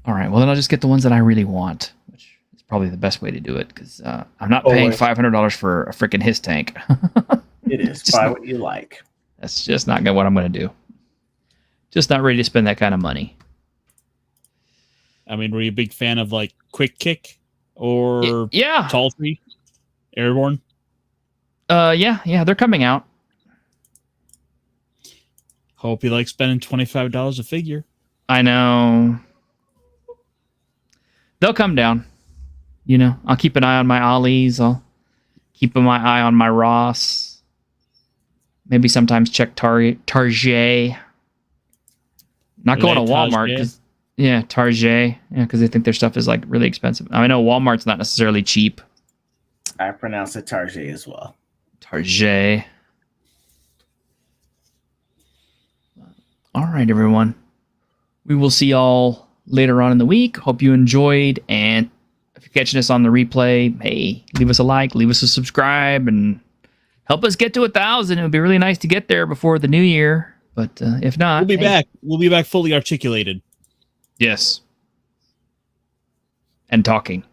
All right. Well, then I'll just get the ones that I really want, which is probably the best way to do it, because I'm not paying $500 for a freaking Hiss tank. It is. Buy what you like. That's just not what I'm going to do. Just not ready to spend that kind of money. I mean, were you a big fan of like Quick Kick or yeah, Tall Tree, Airborne? Yeah, they're coming out. Hope you like spending $25 a figure. I know. They'll come down. I'll keep an eye on my Ollie's. I'll keep my eye on my Ross. Maybe sometimes check Target. Not going to Walmart because Target. Yeah, because they think their stuff is like really expensive. I know Walmart's not necessarily cheap. I pronounce it Target as well. Target. All right, everyone. We will see y'all later on in the week. Hope you enjoyed. And if you're catching us on the replay, hey, leave us a like, leave us a subscribe, and help us get to 1,000. It would be really nice to get there before the new year. But if not, we'll be back. We'll be back fully articulated. Yes. And talking.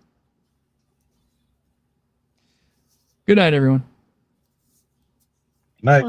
Good night, everyone. Night.